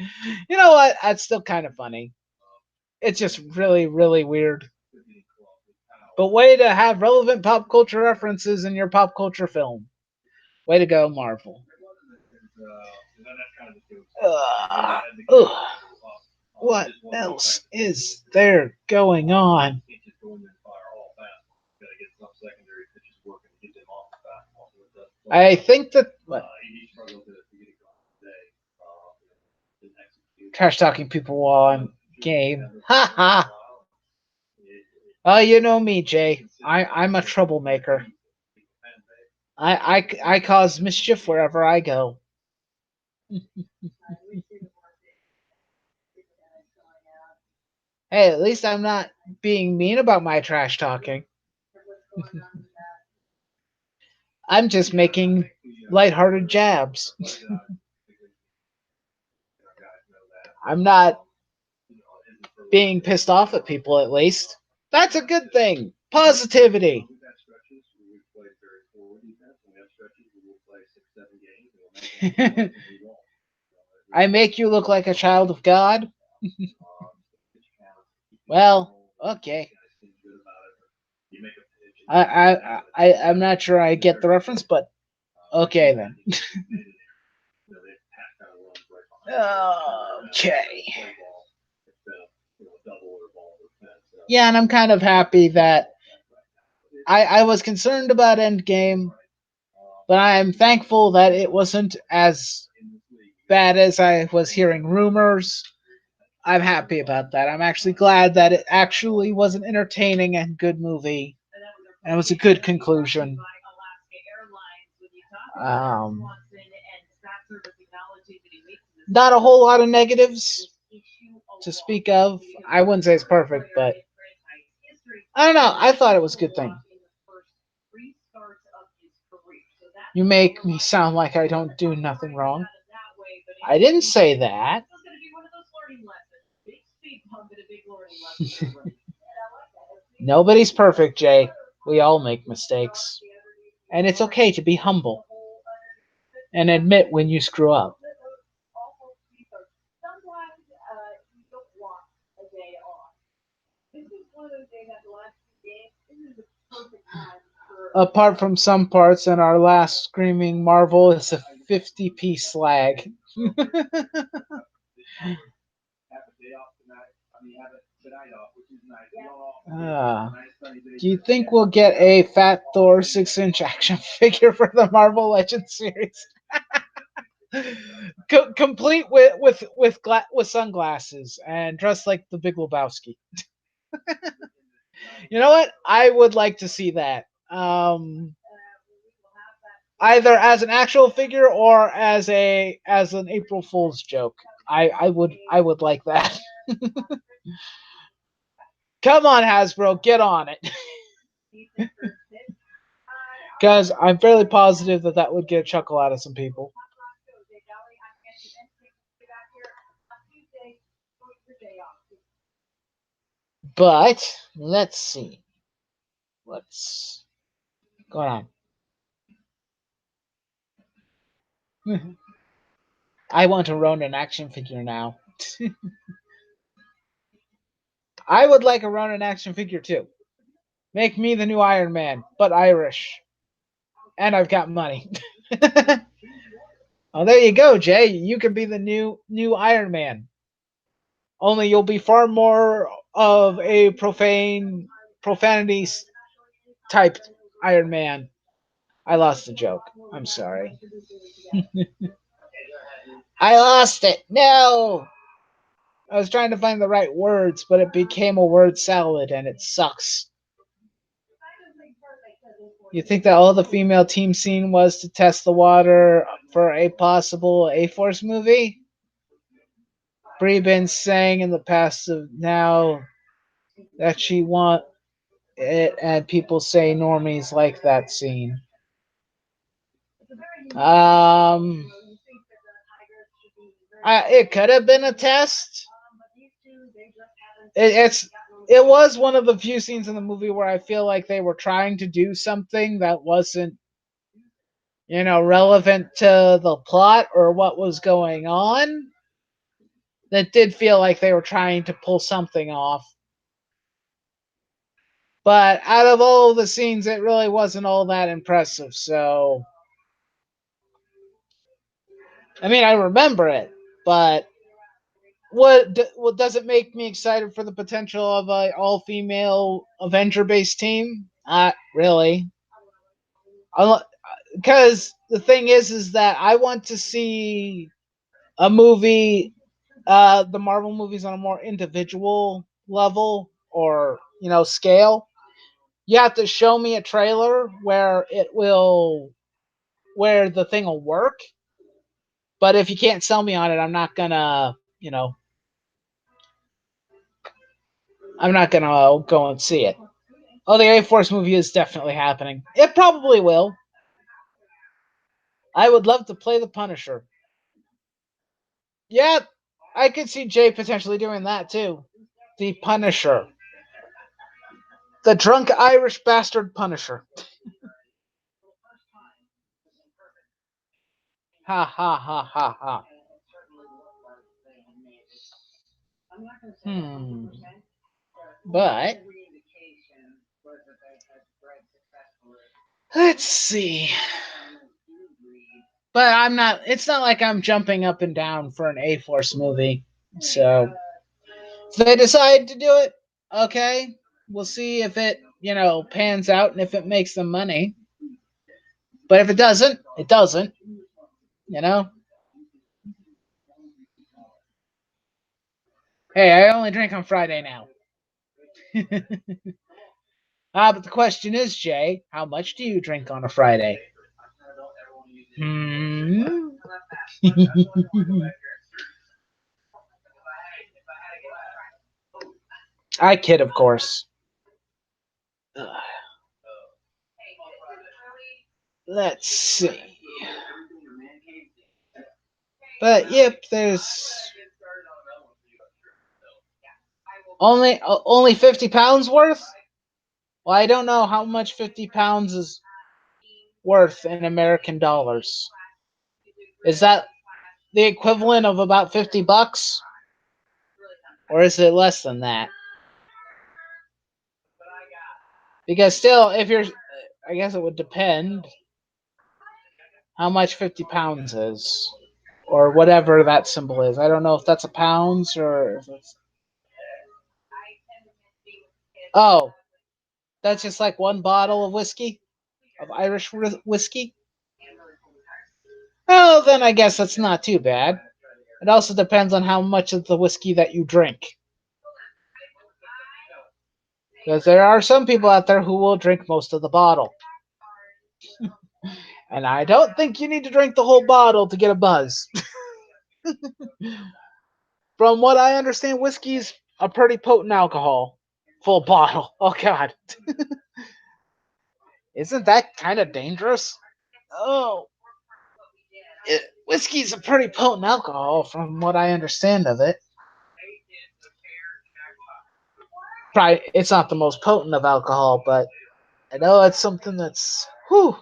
you know what? That's still kind of funny. It's just really weird. But way to have relevant pop culture references in your pop culture film. Way to go, Marvel. Ugh. Ugh. What else is there going on? I think that trash talking people while I'm game. Ha ha. You know me, Jay. I'm a troublemaker. I cause mischief wherever I go. Hey, at least I'm not being mean about my trash talking. I'm just making lighthearted jabs. I'm not being pissed off at people, at least. That's a good thing. Positivity. I make you look like a child of God? Well, okay. I'm not sure I get the reference, but okay then. Okay. Yeah, and I'm kind of happy that I was concerned about Endgame, but I'm thankful that it wasn't as bad as I was hearing rumors. I'm happy about that. I'm actually glad that it actually was an entertaining and good movie, and it was a good conclusion. Um, Not a whole lot of negatives to speak of. I wouldn't say it's perfect, but I don't know. I thought it was a good thing. You make me sound like I don't do nothing wrong. I didn't say that. Nobody's perfect, Jay. We all make mistakes. And it's okay to be humble and admit when you screw up. Apart from some parts, and our last screaming marvel is a 50-piece slag. Ah. Do you think we'll get a Fat Thor 6-inch action figure for the Marvel Legends series? Complete with sunglasses and dressed like the Big Lebowski. You know what? I would like to see that. Either as an actual figure or as an April Fool's joke. I would like that. Come on, Hasbro, get on it. Because I'm fairly positive that that would get a chuckle out of some people. But let's see what's going on. I want to own an action figure now. I would like a Ronin action figure too. Make me the new Iron Man, but Irish, and I've got money. Oh, there you go, Jay. You can be the new Iron Man. Only you'll be far more of a profanity type Iron Man. I lost the joke. I'm sorry. I lost it. No. I was trying to find the right words, but it became a word salad, and it sucks. You think that all the female team scene was to test the water for a possible A Force movie? Brie been saying in the past of now that she want it, and people say normies like that scene. Um, it could have been a test. It's it was one of the few scenes in the movie where I feel like they were trying to do something that wasn't, relevant to the plot or what was going on. That did feel like they were trying to pull something off. But out of all the scenes, it really wasn't all that impressive. So, I mean, I remember it, but what does it make me excited for the potential of a all female Avenger based team? Not really. Because the thing is that I want to see a movie, the Marvel movies on a more individual level or scale. You have to show me a trailer where the thing will work. But if you can't sell me on it, I'm not gonna go and see it. Oh, the A Force movie is definitely happening. It probably will. I would love to play the Punisher. Yeah, I could see Jay potentially doing that too. The Punisher. The drunk Irish bastard Punisher. Ha ha ha ha ha. Hmm. But let's see. But I'm not. It's not like I'm jumping up and down for an A Force movie. So if they decide to do it, okay, we'll see if it pans out and if it makes them money. But if it doesn't, it doesn't. You know. Hey, I only drink on Friday now. But the question is, Jay, how much do you drink on a Friday? Hmm. I kid, of course. Let's see. But yep, there's only 50 pounds worth. Well, I don't know how much 50 pounds is worth in American dollars. Is that the equivalent of about $50, or is it less than that? Because still, if you're, I guess it would depend how much 50 pounds is, or whatever that symbol is. I don't know if that's a pounds or if it's. Oh, that's just like one bottle of whiskey, of Irish whiskey. Oh, then I guess that's not too bad. It also depends on how much of the whiskey that you drink. Because there are some people out there who will drink most of the bottle. And I don't think you need to drink the whole bottle to get a buzz. From what I understand, whiskey's a pretty potent alcohol. Full bottle. Oh, God. Isn't that kind of dangerous? Oh. Whiskey's a pretty potent alcohol, from what I understand of it. Probably, it's not the most potent of alcohol, but I know it's something that's, whew,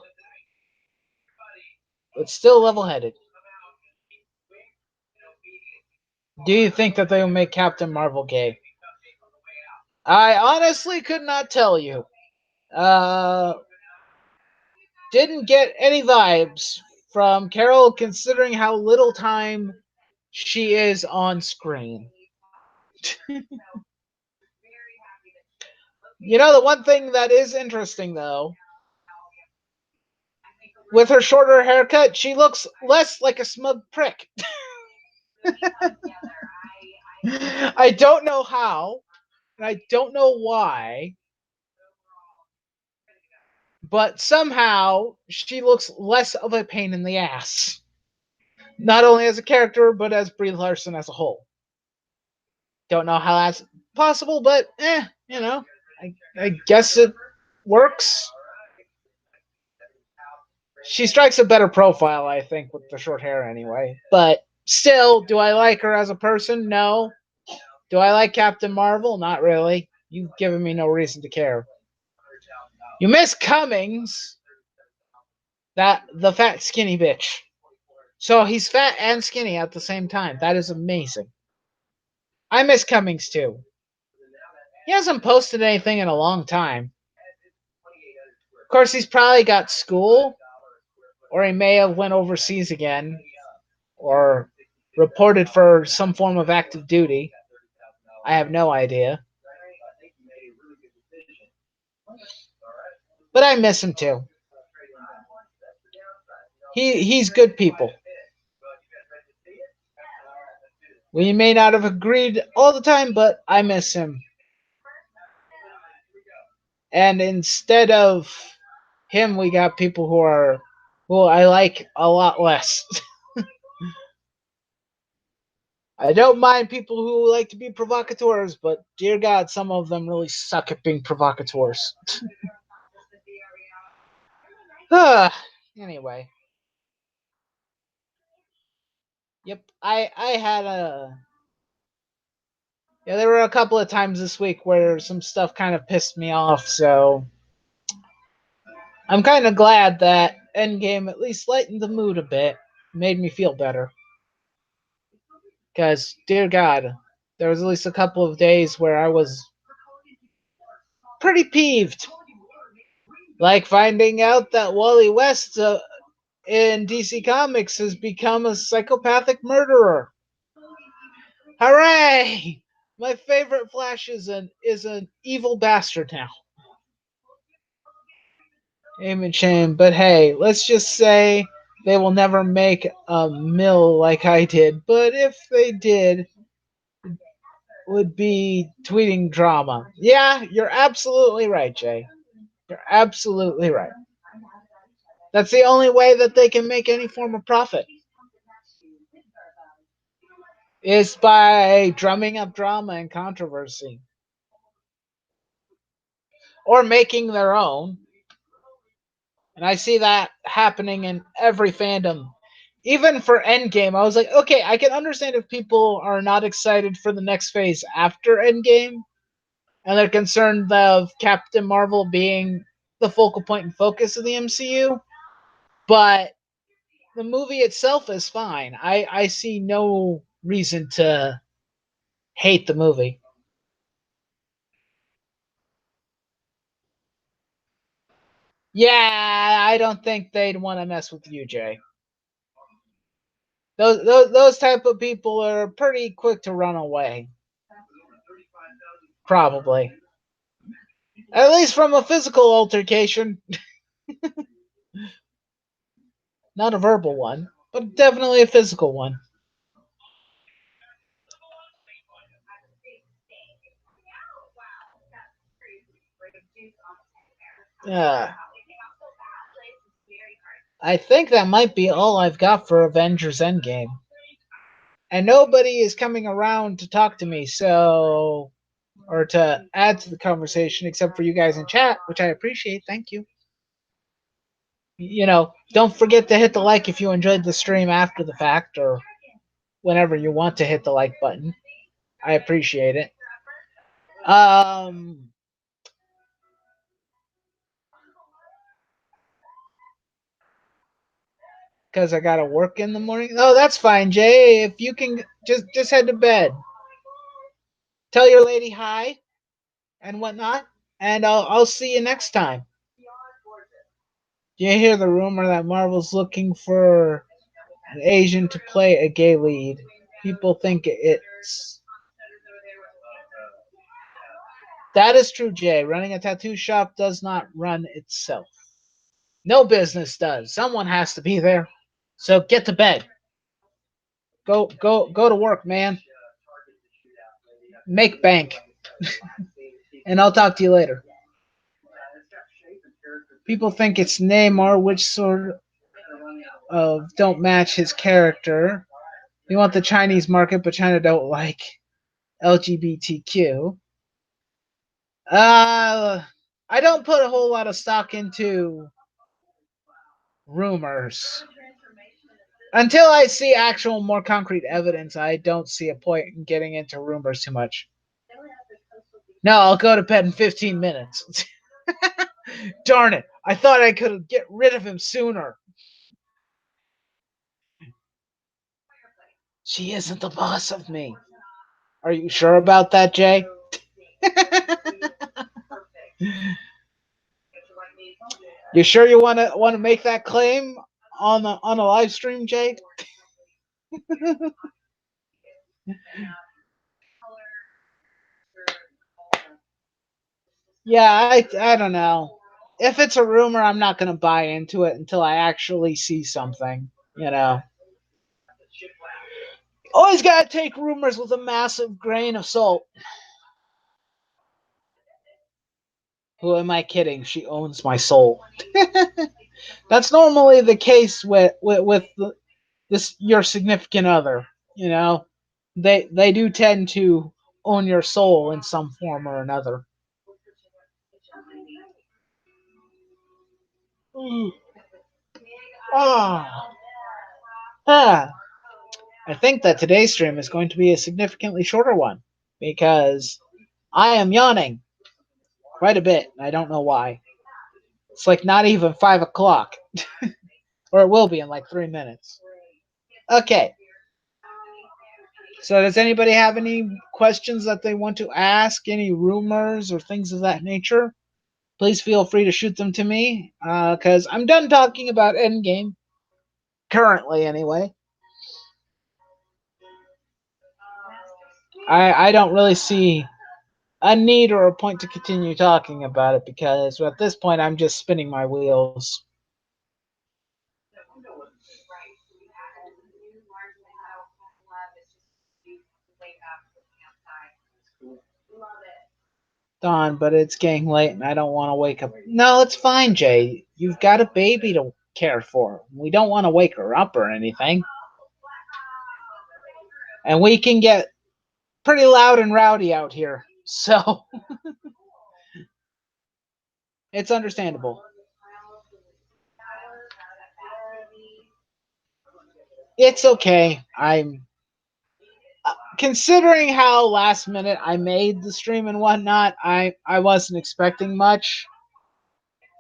it's still level-headed. Do you think that they will make Captain Marvel gay? I honestly could not tell you. Uh, didn't get any vibes from Carol considering how little time she is on screen. The one thing that is interesting though, with her shorter haircut, she looks less like a smug prick. I don't know how, and I don't know why, but somehow she looks less of a pain in the ass. Not only as a character, but as Brie Larson as a whole. Don't know how that's possible, but I guess it works. She strikes a better profile, I think, with the short hair anyway. But still, do I like her as a person? No. Do I like Captain Marvel? Not really. You've given me no reason to care. You miss Cummings, that the fat skinny bitch. So he's fat and skinny at the same time. That is amazing. I miss Cummings too. He hasn't posted anything in a long time. Of course, he's probably got school, or he may have went overseas again, or reported for some form of active duty. I have no idea. But I miss him too. He's good people. We may not have agreed all the time, but I miss him. And instead of him, we got people who I like a lot less. I don't mind people who like to be provocateurs, but dear God, some of them really suck at being provocateurs. Anyway, yep, I had a yeah. There were a couple of times this week where some stuff kind of pissed me off, so I'm kind of glad that Endgame at least lightened the mood a bit, made me feel better. Because, dear God, there was at least a couple of days where I was pretty peeved. Like finding out that Wally West in DC Comics has become a psychopathic murderer. Hooray! My favorite Flash is an evil bastard now. Aim and shame, but hey, let's just say they will never make a mill like I did. But if they did, would be tweeting drama. Yeah, you're absolutely right, Jay. You're absolutely right. That's the only way that they can make any form of profit is by drumming up drama and controversy or making their own. And I see that happening in every fandom. Even for Endgame, I was like, okay, I can understand if people are not excited for the next phase after Endgame and they're concerned of Captain Marvel being the focal point and focus of the MCU. But the movie itself is fine. I see no reason to hate the movie. Yeah, I don't think they'd want to mess with you, Jay. Those type of people are pretty quick to run away. Probably. At least from a physical altercation. Not a verbal one, but definitely a physical one. Yeah. I think that might be all I've got for Avengers Endgame. And nobody is coming around to talk to me, so or to add to the conversation except for you guys in chat, which I appreciate. Thank you. Don't forget to hit the like if you enjoyed the stream after the fact or whenever you want to hit the like button. I appreciate it. Um because I gotta work in the morning. Oh, that's fine, Jay. If you can just head to bed. Tell your lady hi and whatnot, and I'll see you next time. Do you hear the rumor that Marvel's looking for an Asian to play a gay lead? People think it's that is true, Jay. Running a tattoo shop does not run itself. No business does. Someone has to be there. So get to bed. Go to work, man. Make bank. And I'll talk to you later. People think it's Neymar, which sort of don't match his character. We want the Chinese market, but China don't like LGBTQ. I don't put a whole lot of stock into rumors. Until I see actual, more concrete evidence, I don't see a point in getting into rumors too much. No, I'll go to bed in 15 minutes. Darn it. I thought I could get rid of him sooner. She isn't the boss of me. Are you sure about that, Jay? You sure you want to make that claim on a live stream, Jay? Yeah, I don't know. If it's a rumor, I'm not going to buy into it until I actually see something, you know. Always got to take rumors with a massive grain of salt. Who am I kidding? She owns my soul. That's normally the case with this your significant other, you know. They do tend to own your soul in some form or another. Mm. Ah. Ah. I think that today's stream is going to be a significantly shorter one because I am yawning quite a bit. I don't know why. It's like not even 5 o'clock, or it will be in like 3 minutes. Okay. So, does anybody have any questions that they want to ask? Any rumors or things of that nature? Please feel free to shoot them to me because I'm done talking about Endgame. Currently, anyway. I don't really see a need or a point to continue talking about it because at this point I'm just spinning my wheels. Dawn, but it's getting late and I don't want to wake up. No, it's fine, Jay. You've got a baby to care for. We don't want to wake her up or anything. And we can get pretty loud and rowdy out here. So it's understandable. It's okay. I'm considering how last minute I made the stream and whatnot. I wasn't expecting much,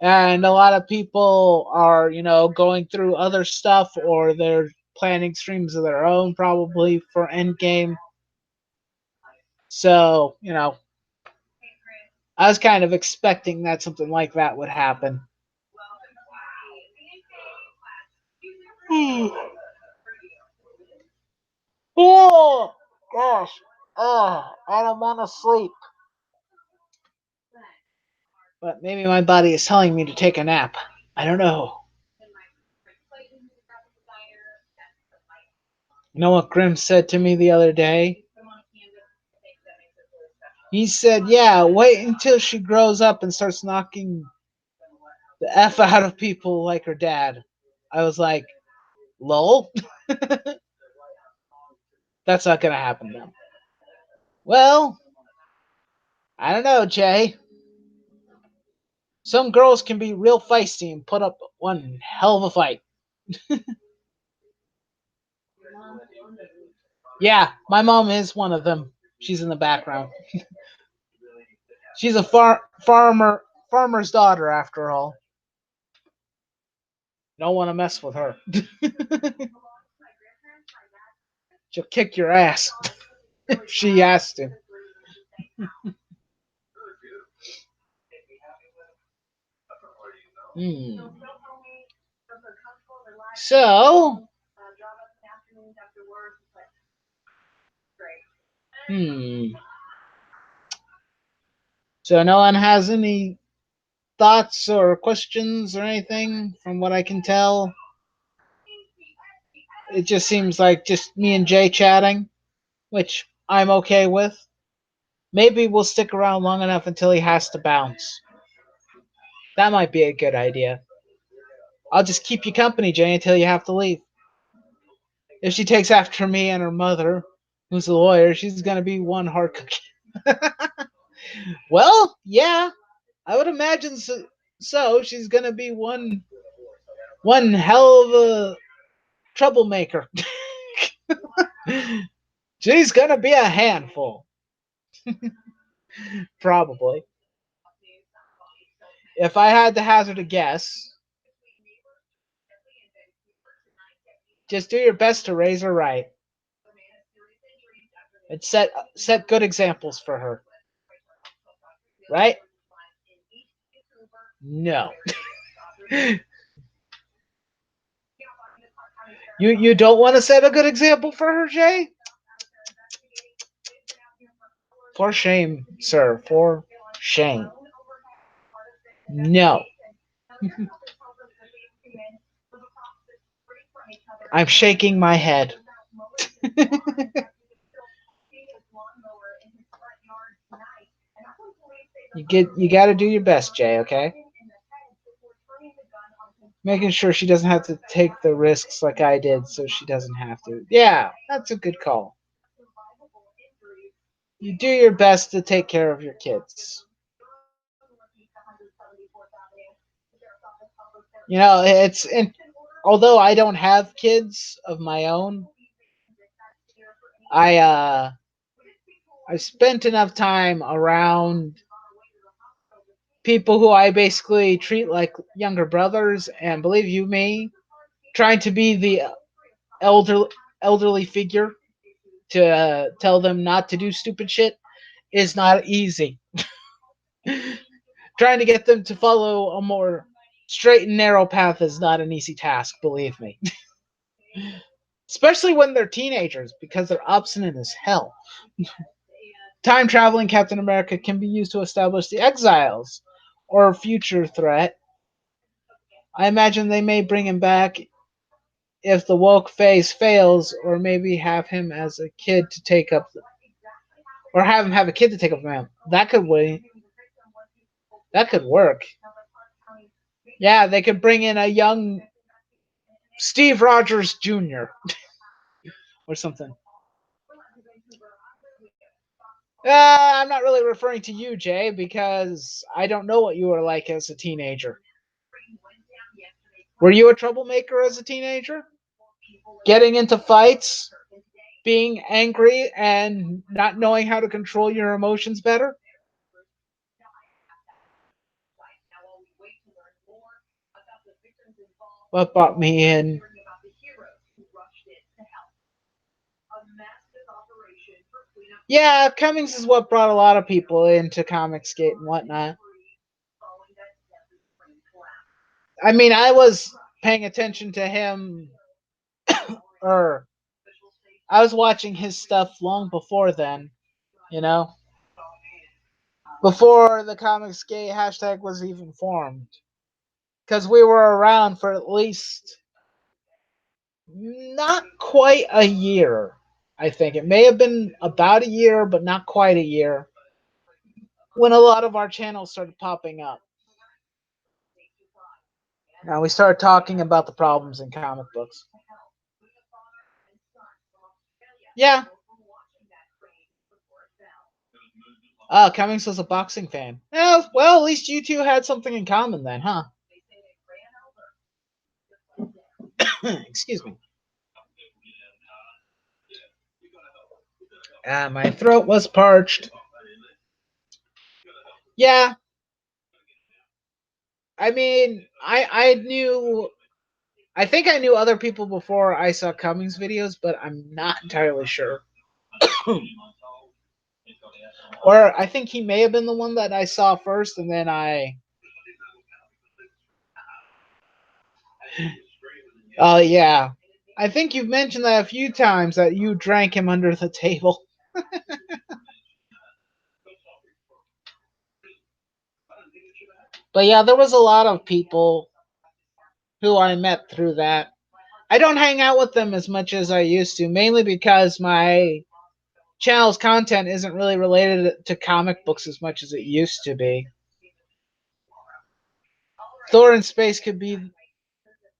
and a lot of people are going through other stuff or they're planning streams of their own probably for Endgame. So I was kind of expecting that something like that would happen. Oh gosh, I don't want to sleep. But maybe my body is telling me to take a nap. I don't know. You know what Grim said to me the other day? He said, "Yeah, wait until she grows up and starts knocking the F out of people like her dad." I was like, lol, that's not going to happen now. Well, I don't know, Jay. Some girls can be real feisty and put up one hell of a fight. Yeah, my mom is one of them. She's in the background. She's a farmer's daughter, after all. Don't want to mess with her. She'll kick your ass if she has to. Hmm. So, hmm. So no one has any thoughts or questions or anything from what I can tell. It just seems like just me and Jay chatting, which I'm okay with. Maybe we'll stick around long enough until he has to bounce. That might be a good idea. I'll just keep you company, Jay, until you have to leave. If she takes after me and her mother, who's a lawyer, she's gonna be one hard cookie. Well, yeah, I would imagine so. She's gonna be one hell of a troublemaker. She's gonna be a handful, probably. If I had to hazard a guess, just do your best to raise her right and set good examples for her. Right? No. You don't want to set a good example for her, Jay? For shame, sir. For shame. No. I'm shaking my head. You got to do your best, Jay. Okay. Making sure she doesn't have to take the risks like I did, so she doesn't have to. Yeah, that's a good call. You do your best to take care of your kids. It's although I don't have kids of my own, I I've spent enough time around people who I basically treat like younger brothers, and believe you me, trying to be the elder elderly figure to tell them not to do stupid shit is not easy. Trying to get them to follow a more straight and narrow path is not an easy task, believe me. Especially when they're teenagers, because they're obstinate as hell. Time traveling Captain America can be used to establish the exiles or a future threat. I imagine they may bring him back if the woke phase fails, or maybe have him as a kid to take up, or have him have a kid to take up the man. That could wait. That could work. Yeah, they could bring in a young Steve Rogers Jr. or something. I'm not really referring to you, Jay, because I don't know what you were like as a teenager. Were you a troublemaker as a teenager? Getting into fights, being angry, and not knowing how to control your emotions better? What brought me in? Yeah, Cummings is what brought a lot of people into Comicsgate and whatnot. I mean, I was paying attention to him, or I was watching his stuff long before then, you know? Before the Comicsgate hashtag was even formed. Because we were around for at least not quite a year, I think. It may have been about a year, but not quite a year, when a lot of our channels started popping up. Now we started talking about the problems in comic books. Yeah. Cummings was a boxing fan. Yeah, well, at least you two had something in common then, huh? Excuse me. My throat was parched. Yeah, I mean, I knew. I think I knew other people before I saw Cummings videos, but I'm not entirely sure. Or I think he may have been the one that I saw first, and then I. Oh yeah, I think you've mentioned that a few times that you drank him under the table. But yeah, there was a lot of people who I met through that. I don't hang out with them as much as I used to, mainly because my channel's content isn't really related to comic books as much as it used to be. Thor in Space could be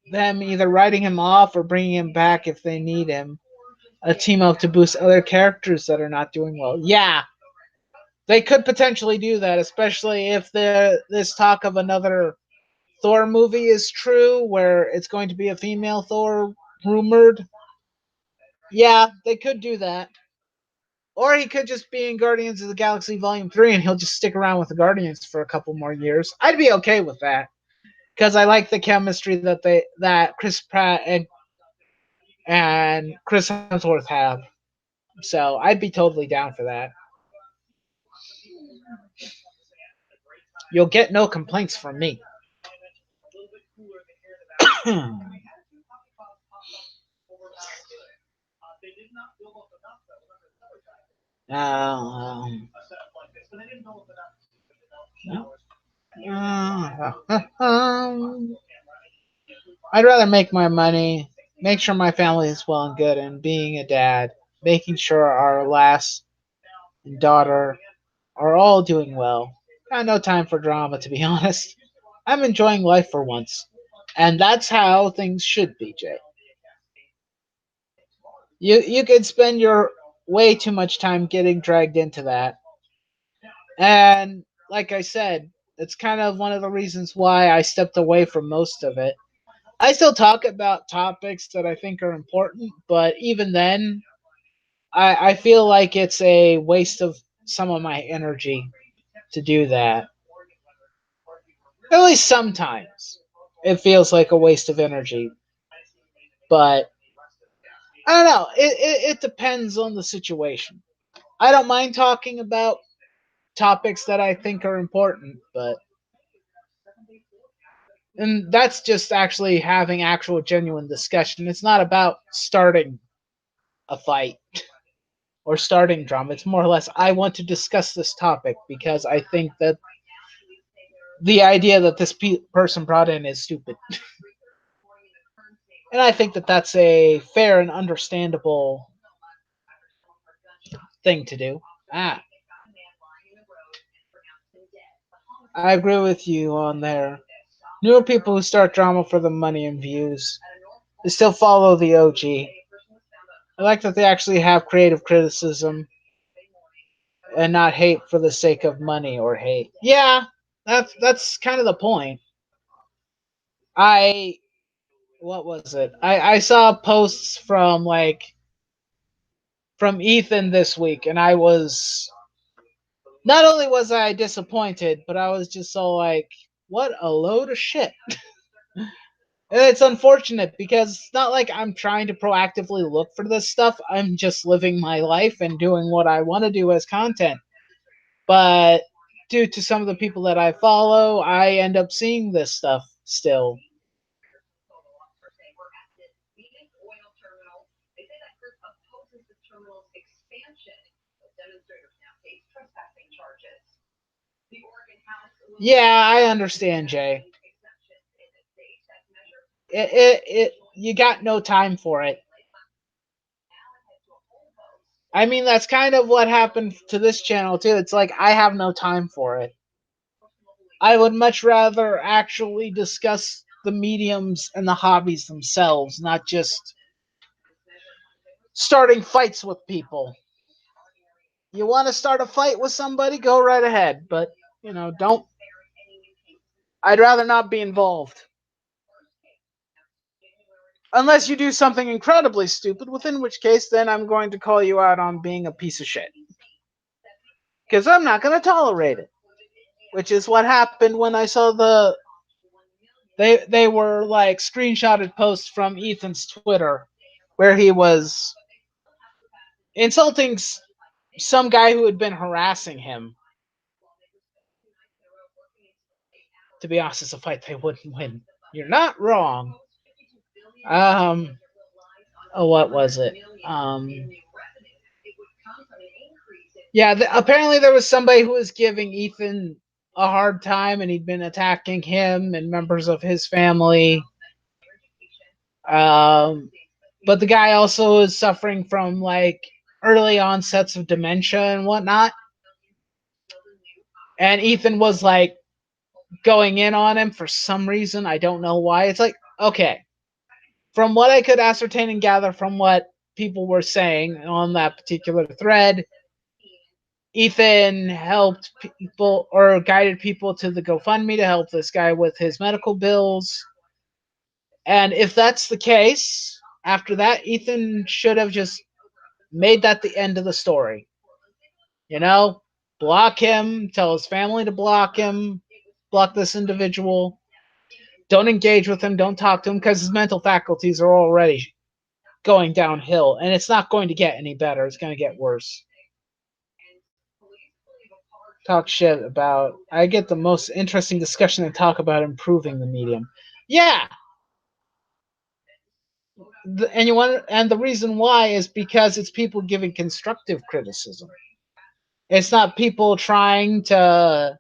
them either writing him off or bringing him back if they need him. A team up to boost other characters that are not doing well. Yeah, they could potentially do that, especially if this talk of another Thor movie is true, where it's going to be a female Thor rumored. Yeah, they could do that. Or he could just be in Guardians of the Galaxy Volume 3 and he'll just stick around with the Guardians for a couple more years. I'd be okay with that. Because I like the chemistry that Chris Pratt and Chris Hemsworth have. So I'd be totally down for that. You'll get no complaints from me. um, I'd rather make my money, make sure my family is well and good, and being a dad, making sure our last daughter are all doing well. Got no time for drama, to be honest. I'm enjoying life for once. And that's how things should be, Jay. You could spend your way too much time getting dragged into that. And like I said, it's kind of one of the reasons why I stepped away from most of it. I still talk about topics that I think are important, but even then, I feel like it's a waste of some of my energy to do that. At least sometimes. It feels like a waste of energy. But I don't know. It depends on the situation. I don't mind talking about topics that I think are important, but And that's just actually having actual genuine discussion. It's not about starting a fight or starting drama. It's more or less, I want to discuss this topic because I think that the idea that this person brought in is stupid. And I think that that's a fair and understandable thing to do. Ah, I agree with you on there. Newer people who start drama for the money and views, they still follow the OG. I like that they actually have creative criticism and not hate for the sake of money or hate. Yeah, that's kind of the point. I what was it? I saw posts from from Ethan this week, and I was not only was I disappointed, but I was just so like, what a load of shit. And it's unfortunate because it's not like I'm trying to proactively look for this stuff. I'm just living my life and doing what I want to do as content. But due to some of the people that I follow, I end up seeing this stuff still. Yeah, I understand, Jay. You got no time for it. I mean, that's kind of what happened to this channel too. It's like I have no time for it. I would much rather actually discuss the mediums and the hobbies themselves, not just starting fights with people. You want to start a fight with somebody, go right ahead, but don't. I'd rather not be involved. Unless you do something incredibly stupid, within which case then I'm going to call you out on being a piece of shit. Because I'm not going to tolerate it. Which is what happened when I saw they were like screenshotted posts from Ethan's Twitter where he was insulting some guy who had been harassing him. To be honest, it's a fight they wouldn't win. You're not wrong. Um, what was it? Yeah, apparently there was somebody who was giving Ethan a hard time, and he'd been attacking him and members of his family. Um, but the guy also is suffering from like early onsets of dementia and whatnot. And Ethan was like going in on him for some reason. I don't know why. It's like, okay, from what I could ascertain and gather from what people were saying on that particular thread, Ethan helped people or guided people to the GoFundMe to help this guy with his medical bills. And if that's the case, after that, Ethan should have just made that the end of the story. You know, block him, tell his family to block him, block this individual. Don't engage with him, don't talk to him because his mental faculties are already going downhill and it's not going to get any better. It's going to get worse. Talk shit about. I get the most interesting discussion and talk about improving the medium. Yeah, and the reason why is because it's people giving constructive criticism. It's not people trying to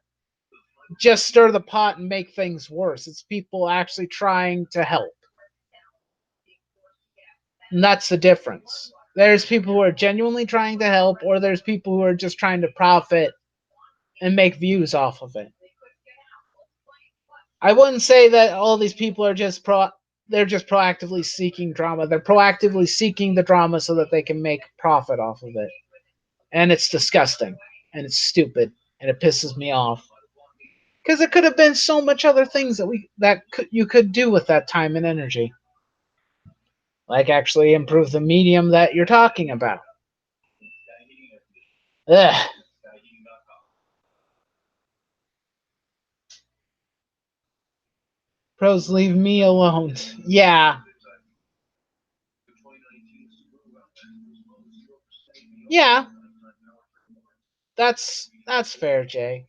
just stir the pot and make things worse. It's people actually trying to help. And that's the difference. There's people who are genuinely trying to help, or there's people who are just trying to profit and make views off of it. I wouldn't say that all these people are they're just proactively seeking drama. They're proactively seeking the drama so that they can make profit off of it. And it's disgusting and it's stupid and it pisses me off. Because it could have been so much other things you could do with that time and energy. Like actually improve the medium that you're talking about. Ugh. Pros, leave me alone. Yeah. Yeah. That's fair, Jay.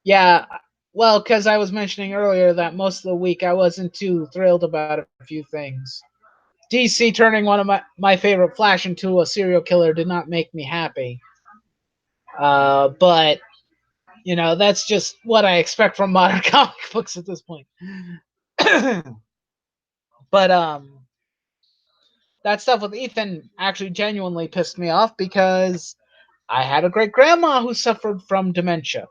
Yeah, Well, because I was mentioning earlier that most of the week I wasn't too thrilled about a few things. DC turning one of my favorite Flash into a serial killer did not make me happy. But that's just what I expect from modern comic books at this point. But that stuff with Ethan actually genuinely pissed me off because I had a great grandma who suffered from dementia.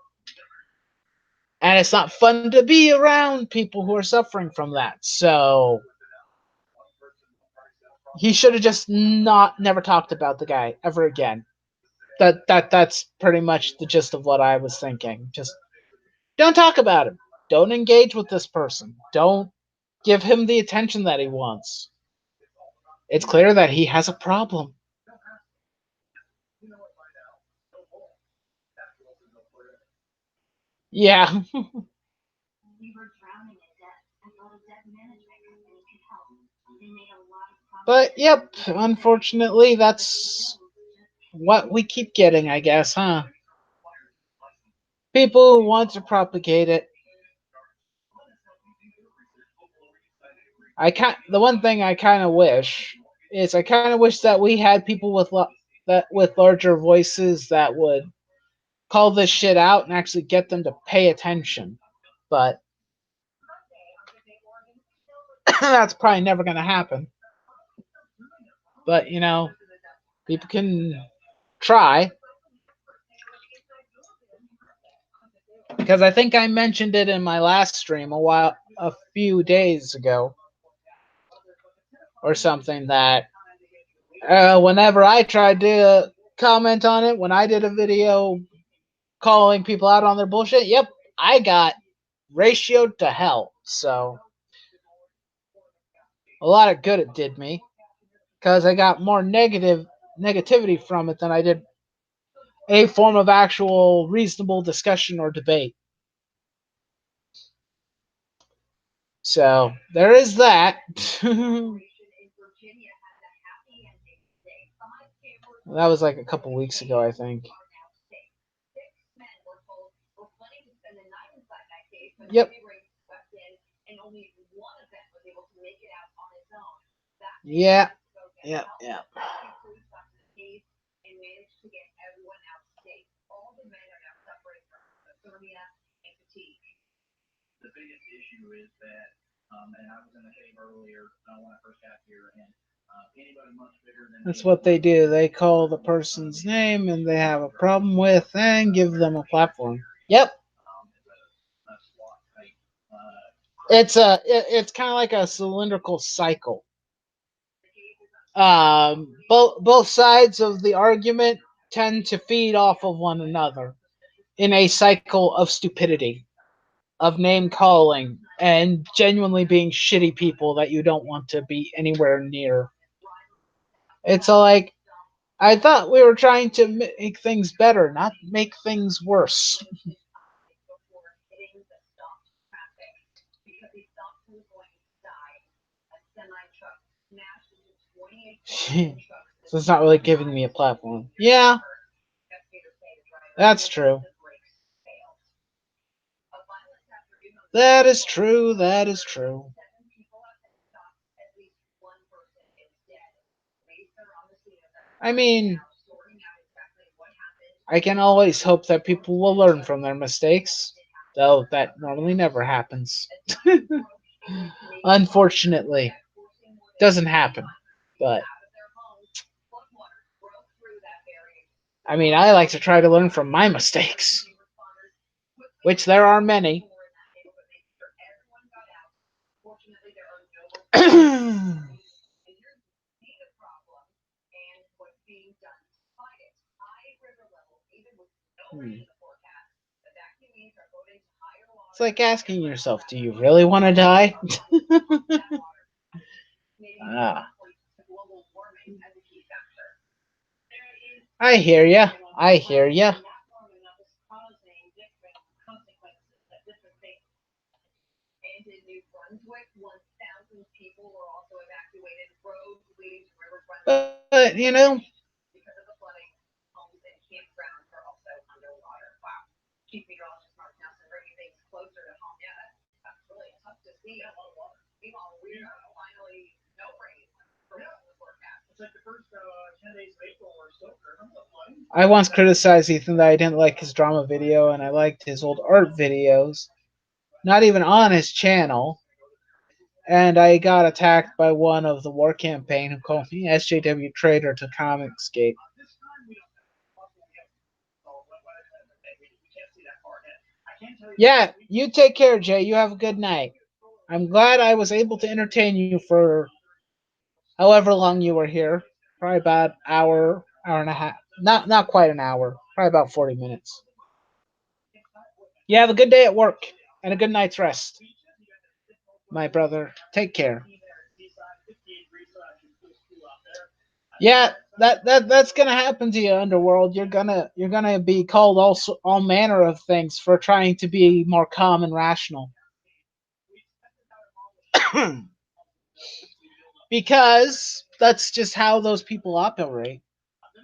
And it's not fun to be around people who are suffering from that. So he should have just not never talked about the guy ever again. That's pretty much the gist of what I was thinking. Just don't talk about him. Don't engage with this person. Don't give him the attention that he wants. It's clear that he has a problem. Yeah. But yep, unfortunately that's what we keep getting, I guess, huh? People who want to propagate it. The one thing I kind of wish is I kind of wish that we had people that with larger voices that would call this shit out and actually get them to pay attention. But that's probably never going to happen. But people can try because I think I mentioned it in my last stream a few days ago or something that whenever I tried to comment on it when I did a video calling people out on their bullshit, yep, I got ratioed to hell. So a lot of good it did me because I got more negativity from it than I did a form of actual reasonable discussion or debate. So there is that. That was like a couple weeks ago, I think. Yep. Yeah. Yeah. Yeah. That's what they do. They call the person's name and they have a problem with and give them a platform. Yep. It's kind of like a cylindrical cycle. Both sides of the argument tend to feed off of one another in a cycle of stupidity, of name calling, and genuinely being shitty people that you don't want to be anywhere near. It's like I thought we were trying to make things better, not make things worse. So it's not really giving me a platform. Yeah, that's true. That is true. That is true. I mean, I can always hope that people will learn from their mistakes, though that normally never happens. Unfortunately, doesn't happen. But I mean, I like to try to learn from my mistakes, which there are many. Hmm. It's like asking yourself, do you really want to die? Ah, I hear ya. I hear ya. But I once criticized Ethan that I didn't like his drama video and I liked his old art videos, not even on his channel. And I got attacked by one of the war campaign who called me SJW traitor to Comicsgate. Yeah, you take care, Jay. You have a good night. I'm glad I was able to entertain you for however long you were here. Probably about hour, hour and a half. Not quite an hour. Probably about 40 minutes. You have a good day at work and a good night's rest, my brother. Take care. Yeah, that's gonna happen to you, Underworld. You're gonna be called all manner of things for trying to be more calm and rational. Because that's just how those people operate.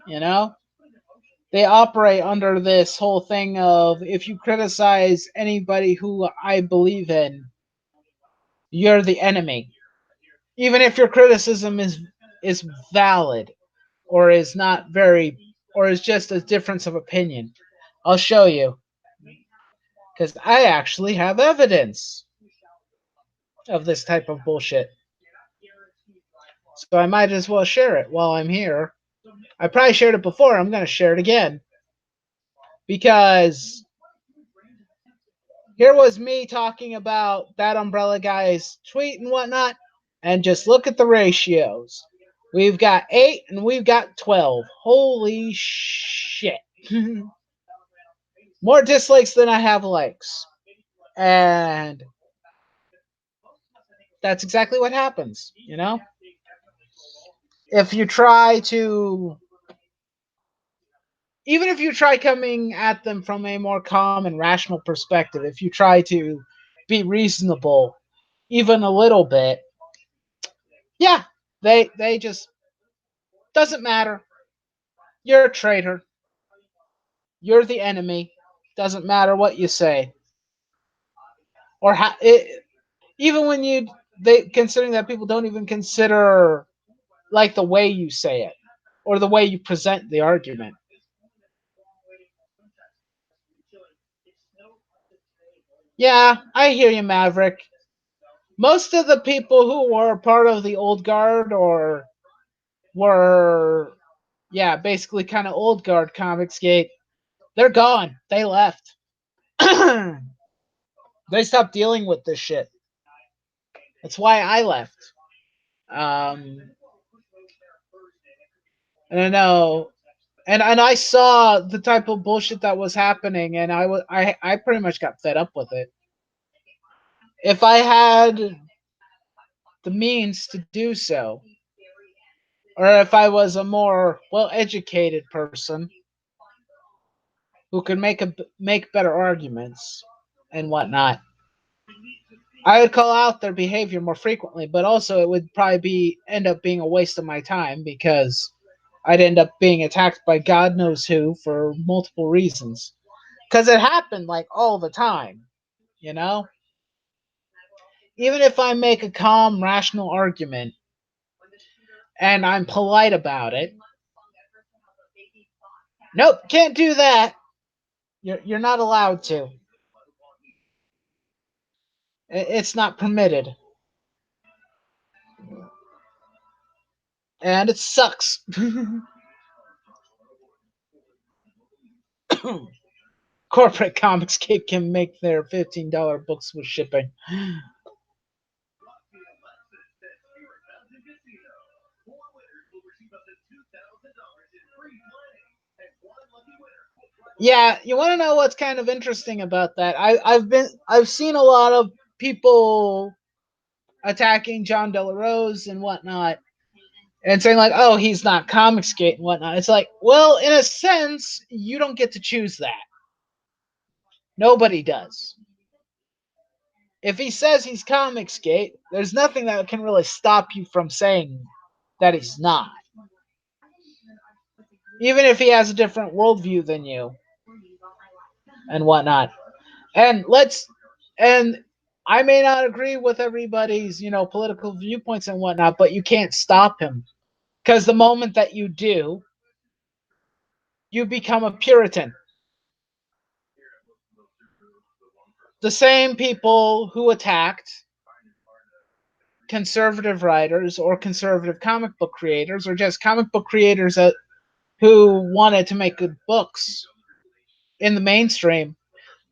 You know, they operate under this whole thing of if you criticize anybody who I believe in, you're the enemy. Even if your criticism is valid or is not very or is just a difference of opinion. I'll show you because I actually have evidence of this type of bullshit. So I might as well share it while I'm here. I probably shared it before. I'm going to share it again because here was me talking about that umbrella guy's tweet and whatnot, and just look at the ratios. We've got 8 and we've got 12. Holy shit. More dislikes than I have likes. And that's exactly what happens, you know? If you try to, even if you try coming at them from a more calm and rational perspective, if you try to be reasonable even a little bit, yeah, they just doesn't matter. You're a traitor. You're the enemy. Doesn't matter what you say or how it, even when you they considering that people don't even consider like the way you say it or the way you present the argument. Yeah, I hear you, Maverick. Most of the people who were part of the old guard or were, yeah, basically kind of old guard comics gate, they're gone. They left. They stopped dealing with this shit. That's why I left. Um, and I know, and I saw the type of bullshit that was happening, and I pretty much got fed up with it. If I had the means to do so, or if I was a more well educated person who could make better arguments and whatnot, I would call out their behavior more frequently. But also, it would probably be end up being a waste of my time because I'd end up being attacked by God knows who for multiple reasons. Because it happened like all the time, you know. Even if I make a calm, rational argument and I'm polite about it, nope, can't do that. You're not allowed to. It's not permitted, and it sucks. Corporate Comicscape can make their $15 books with shipping. Yeah, you want to know what's kind of interesting about that? I've seen a lot of people attacking John Delarose and whatnot, and saying like, "Oh, he's not Comicsgate and whatnot." It's like, well, in a sense, you don't get to choose that. Nobody does. If he says he's Comicsgate, there's nothing that can really stop you from saying that he's not, even if he has a different worldview than you and whatnot. And let's and I may not agree with everybody's, political viewpoints and whatnot, but you can't stop him. Because the moment that you do, you become a Puritan. The same people who attacked conservative writers or conservative comic book creators or just comic book creators who wanted to make good books in the mainstream,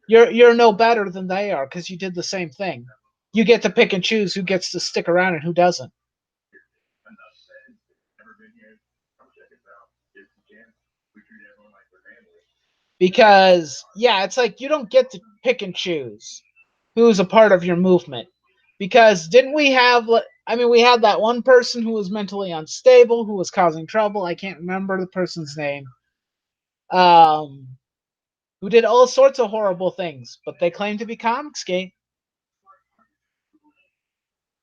you're no better than they are because you did the same thing. You get to pick and choose who gets to stick around and who doesn't. Because yeah, it's like you don't get to pick and choose who's a part of your movement. Because didn't we have? I mean, we had that one person who was mentally unstable, who was causing trouble. I can't remember the person's name. Um, who did all sorts of horrible things, but they claim to be Comicsgate.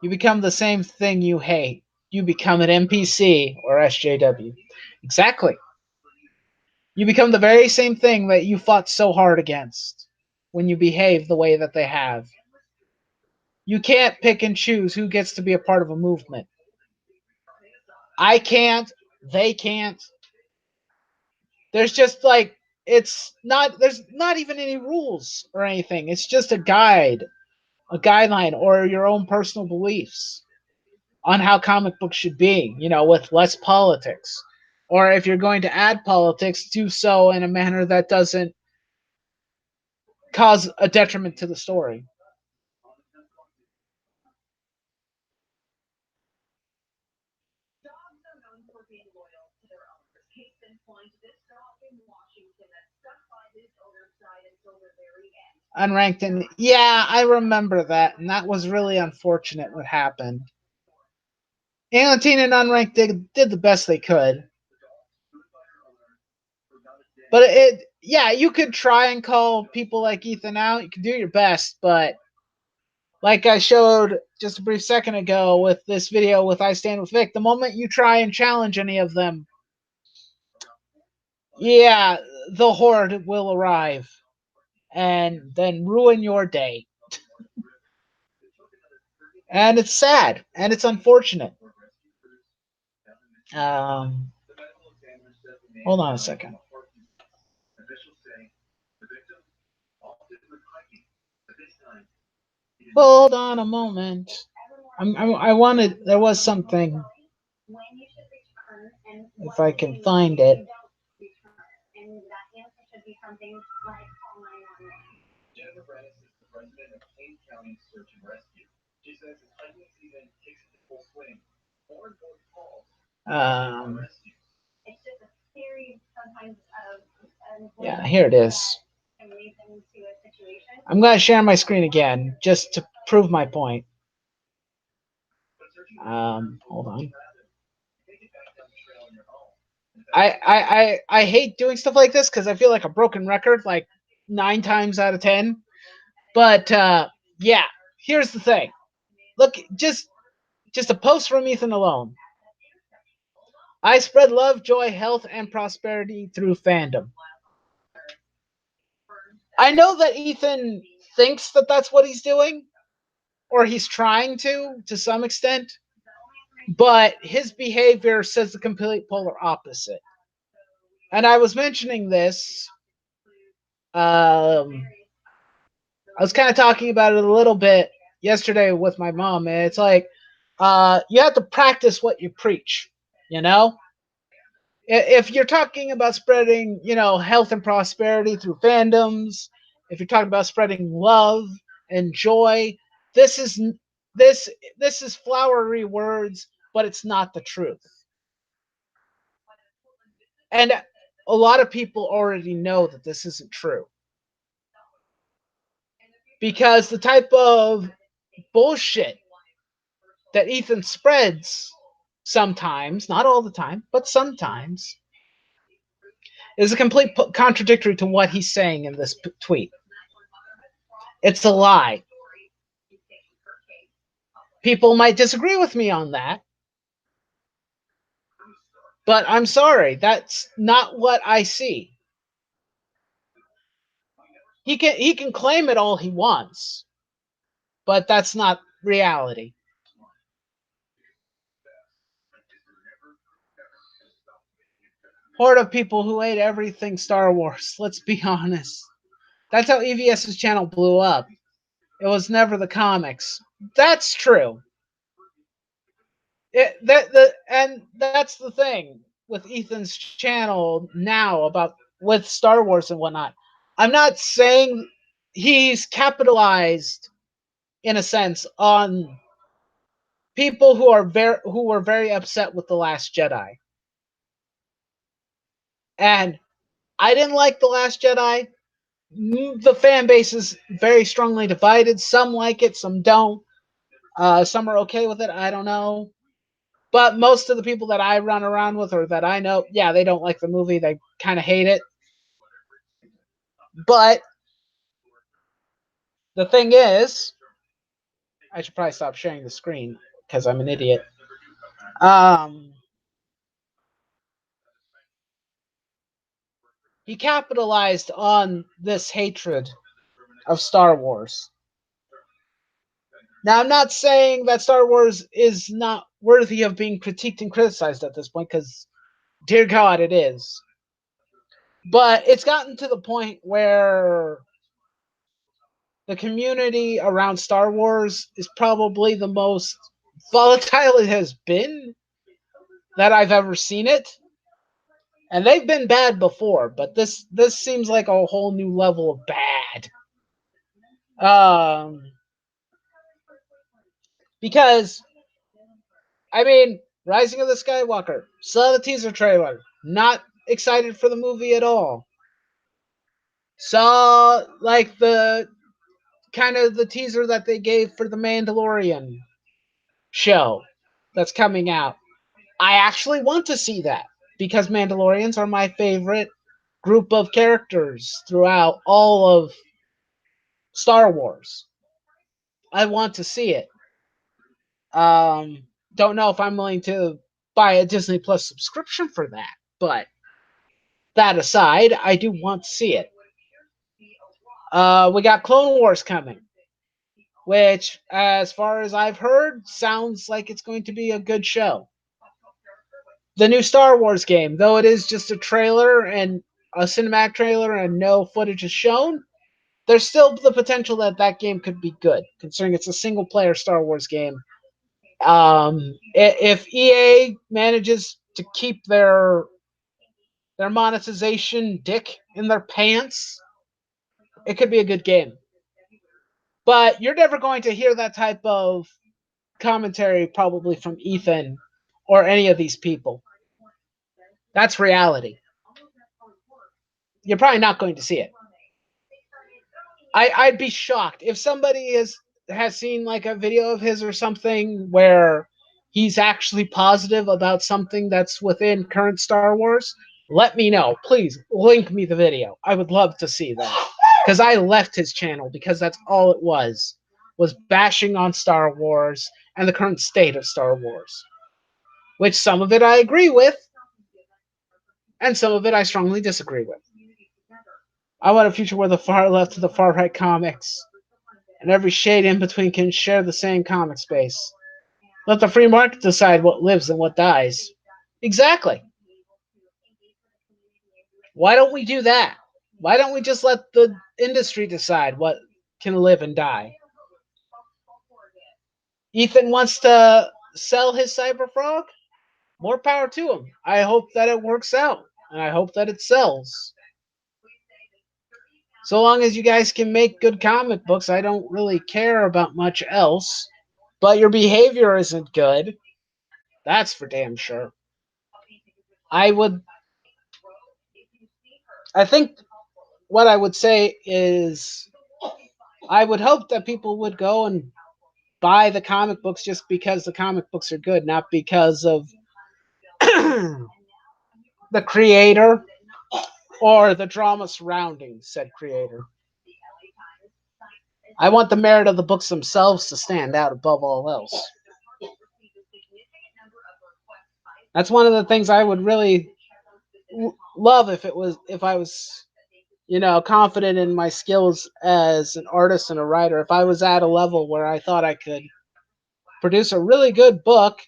You become the same thing you hate. You become an NPC or SJW. Exactly. You become the very same thing that you fought so hard against when you behave the way that they have. You can't pick and choose who gets to be a part of a movement. I can't. They can't. There's just like, it's not, there's not even any rules or anything. It's just a guideline, or your own personal beliefs on how comic books should be, with less politics. Or if you're going to add politics, do so in a manner that doesn't cause a detriment to the story. Unranked, and yeah, I remember that, and that was really unfortunate what happened. Angleton and Unranked did the best they could. But yeah, you could try and call people like Ethan out. You can do your best, but like I showed just a brief second ago with this video with I Stand with Vic, the moment you try and challenge any of them, yeah, the horde will arrive and then ruin your day. And it's sad and it's unfortunate. Um, Hold on a second. Hold on a moment. I wanted. There was something. If I can find it. Um, yeah, here it is. I'm going to share my screen again just to prove my point. Hold on. I hate doing stuff like this because I feel like a broken record, like 9 times out of 10. But yeah, here's the thing. Look, just a post from Ethan alone. I spread love, joy, health, and prosperity through fandom. I know that Ethan thinks that that's what he's doing, or he's trying to some extent, but his behavior says the complete polar opposite. And I was mentioning this. I was kind of talking about it a little bit yesterday with my mom, and it's like you have to practice what you preach. You know, if you're talking about spreading, health and prosperity through fandoms, if you're talking about spreading love and joy, this is this is flowery words, but it's not the truth. And a lot of people already know that this isn't true because the type of bullshit that Ethan spreads sometimes, not all the time, but sometimes, is a complete contradictory to what he's saying in this tweet. It's a lie. People might disagree with me on that, but I'm sorry, that's not what I see. He can claim it all he wants, but that's not reality. Horde of people who hate everything Star Wars. Let's be honest. That's how EVS's channel blew up. It was never the comics. That's true. And that's the thing with Ethan's channel now about with Star Wars and whatnot. I'm not saying he's capitalized in a sense on people who were very upset with the Last Jedi. And I didn't like the Last Jedi. The fan base is very strongly divided. Some like it, some don't. Some are okay with it. I don't know. But most of the people that I run around with or that I know, yeah, they don't like the movie. They kind of hate it. But the thing is, I should probably stop sharing the screen because I'm an idiot. He capitalized on this hatred of Star Wars. Now, I'm not saying that Star Wars is not worthy of being critiqued and criticized at this point, because, dear God, it is. But it's gotten to the point where the community around Star Wars is probably the most volatile it has been that I've ever seen it. And they've been bad before, but this seems like a whole new level of bad. Because I mean, Rising of the Skywalker, saw the teaser trailer, not excited for the movie at all. Saw like the kind of the teaser that they gave for the Mandalorian show that's coming out. I actually want to see that because Mandalorians are my favorite group of characters throughout all of Star Wars. I want to see it. Don't know if I'm willing to buy a Disney Plus subscription for that, but that aside, I do want to see it. We got Clone Wars coming, which, as far as I've heard, sounds like it's going to be a good show. The new Star Wars game, though it is just a trailer and a cinematic trailer and no footage is shown, there's still the potential that that game could be good, considering it's a single player Star Wars game. If EA manages to keep their monetization dick in their pants, it could be a good game. But you're never going to hear that type of commentary probably from Ethan or any of these people. That's reality. You're probably not going to see it. I'd be shocked if somebody has seen like a video of his or something where he's actually positive about something that's within current Star Wars. Let me know. Please link me the video. I would love to see that. Because I left his channel because that's all it was bashing on Star Wars and the current state of Star Wars. Which some of it I agree with, and some of it I strongly disagree with. I want a future where the far left to the far right comics and every shade in between can share the same comic space. Let the free market decide what lives and what dies. Exactly. Why don't we do that? Why don't we just let the industry decide what can live and die? Ethan wants to sell his Cyberfrog? More power to him. I hope that it works out, and I hope that it sells. So long as you guys can make good comic books, I don't really care about much else. But your behavior isn't good. That's for damn sure. I think what I would say is I would hope that people would go and buy the comic books just because the comic books are good, not because of the creator or the drama surrounding said creator. I want the merit of the books themselves to stand out above all else. That's one of the things I would really love if I was confident in my skills as an artist and a writer. If I was at a level where I thought I could produce a really good book,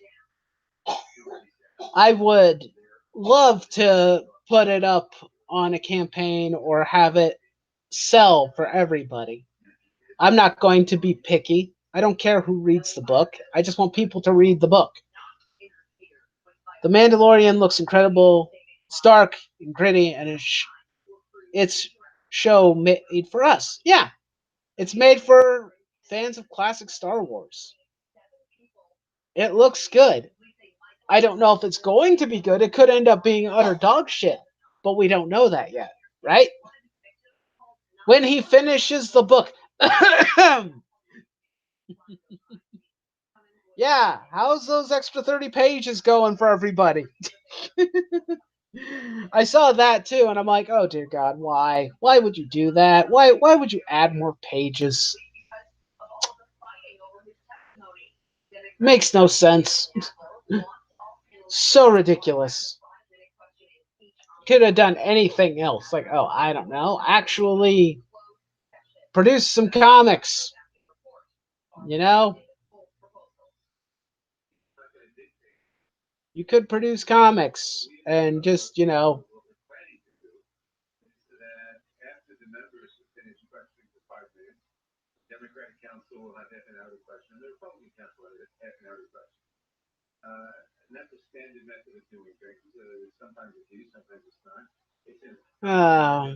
I would love to put it up on a campaign or have it sell for everybody. I'm not going to be picky. I don't care who reads the book. I just want people to read the book. The Mandalorian looks incredible, stark and gritty, and it's show made for us. Yeah, it's made for fans of classic Star Wars. It looks good. I don't know if it's going to be good. It could end up being utter dog shit, but we don't know that yet, right? When he finishes the book, yeah, how's those extra 30 pages going for everybody? I saw that too, and I'm like, oh dear God, why? Why would you do that? Why would you add more pages? Makes no sense. So ridiculous. Could have done anything else. Like, oh, I don't know. Actually produce some comics. You know? You could produce comics and just, uh,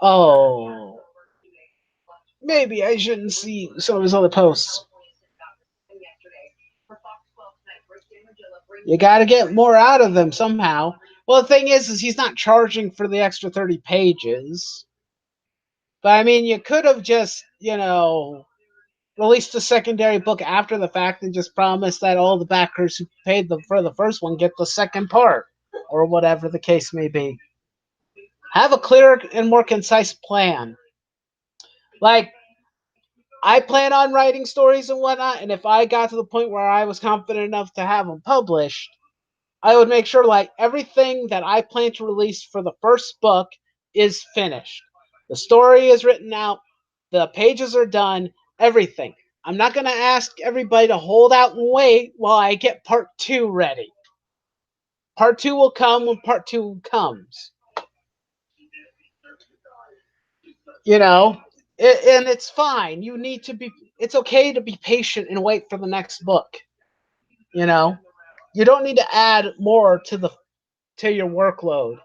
oh, maybe I shouldn't see some of his other posts. You got to get more out of them somehow. Well, the thing is he's not charging for the extra 30 pages. But I mean, you could have just, released a secondary book after the fact and just promised that all the backers who paid for the first one get the second part, or whatever the case may be. Have a clearer and more concise plan. Like, I plan on writing stories and whatnot, and if I got to the point where I was confident enough to have them published, I would make sure like everything that I plan to release for the first book is finished. The story is written out, the pages are done, everything. I'm not going to ask everybody to hold out and wait while I get part 2 ready. Part 2 will come when part 2 comes. You know, and it's fine. You need to be it's okay to be patient and wait for the next book. You know, you don't need to add more to your workload.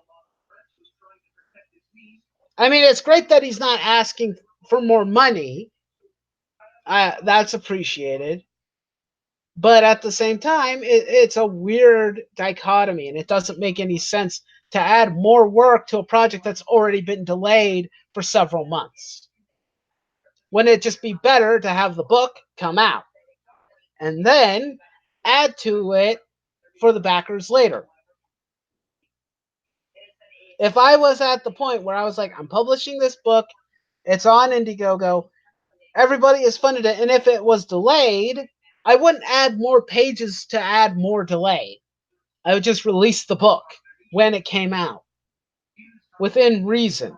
I mean, it's great that he's not asking for more money. That's appreciated. But at the same time, it's a weird dichotomy, and it doesn't make any sense to add more work to a project that's already been delayed for several months. Wouldn't it just be better to have the book come out and then add to it for the backers later? If I was at the point where I was like, I'm publishing this book, it's on Indiegogo, everybody has funded it, and if it was delayed, I wouldn't add more pages to add more delay. I would just release the book when it came out, within reason.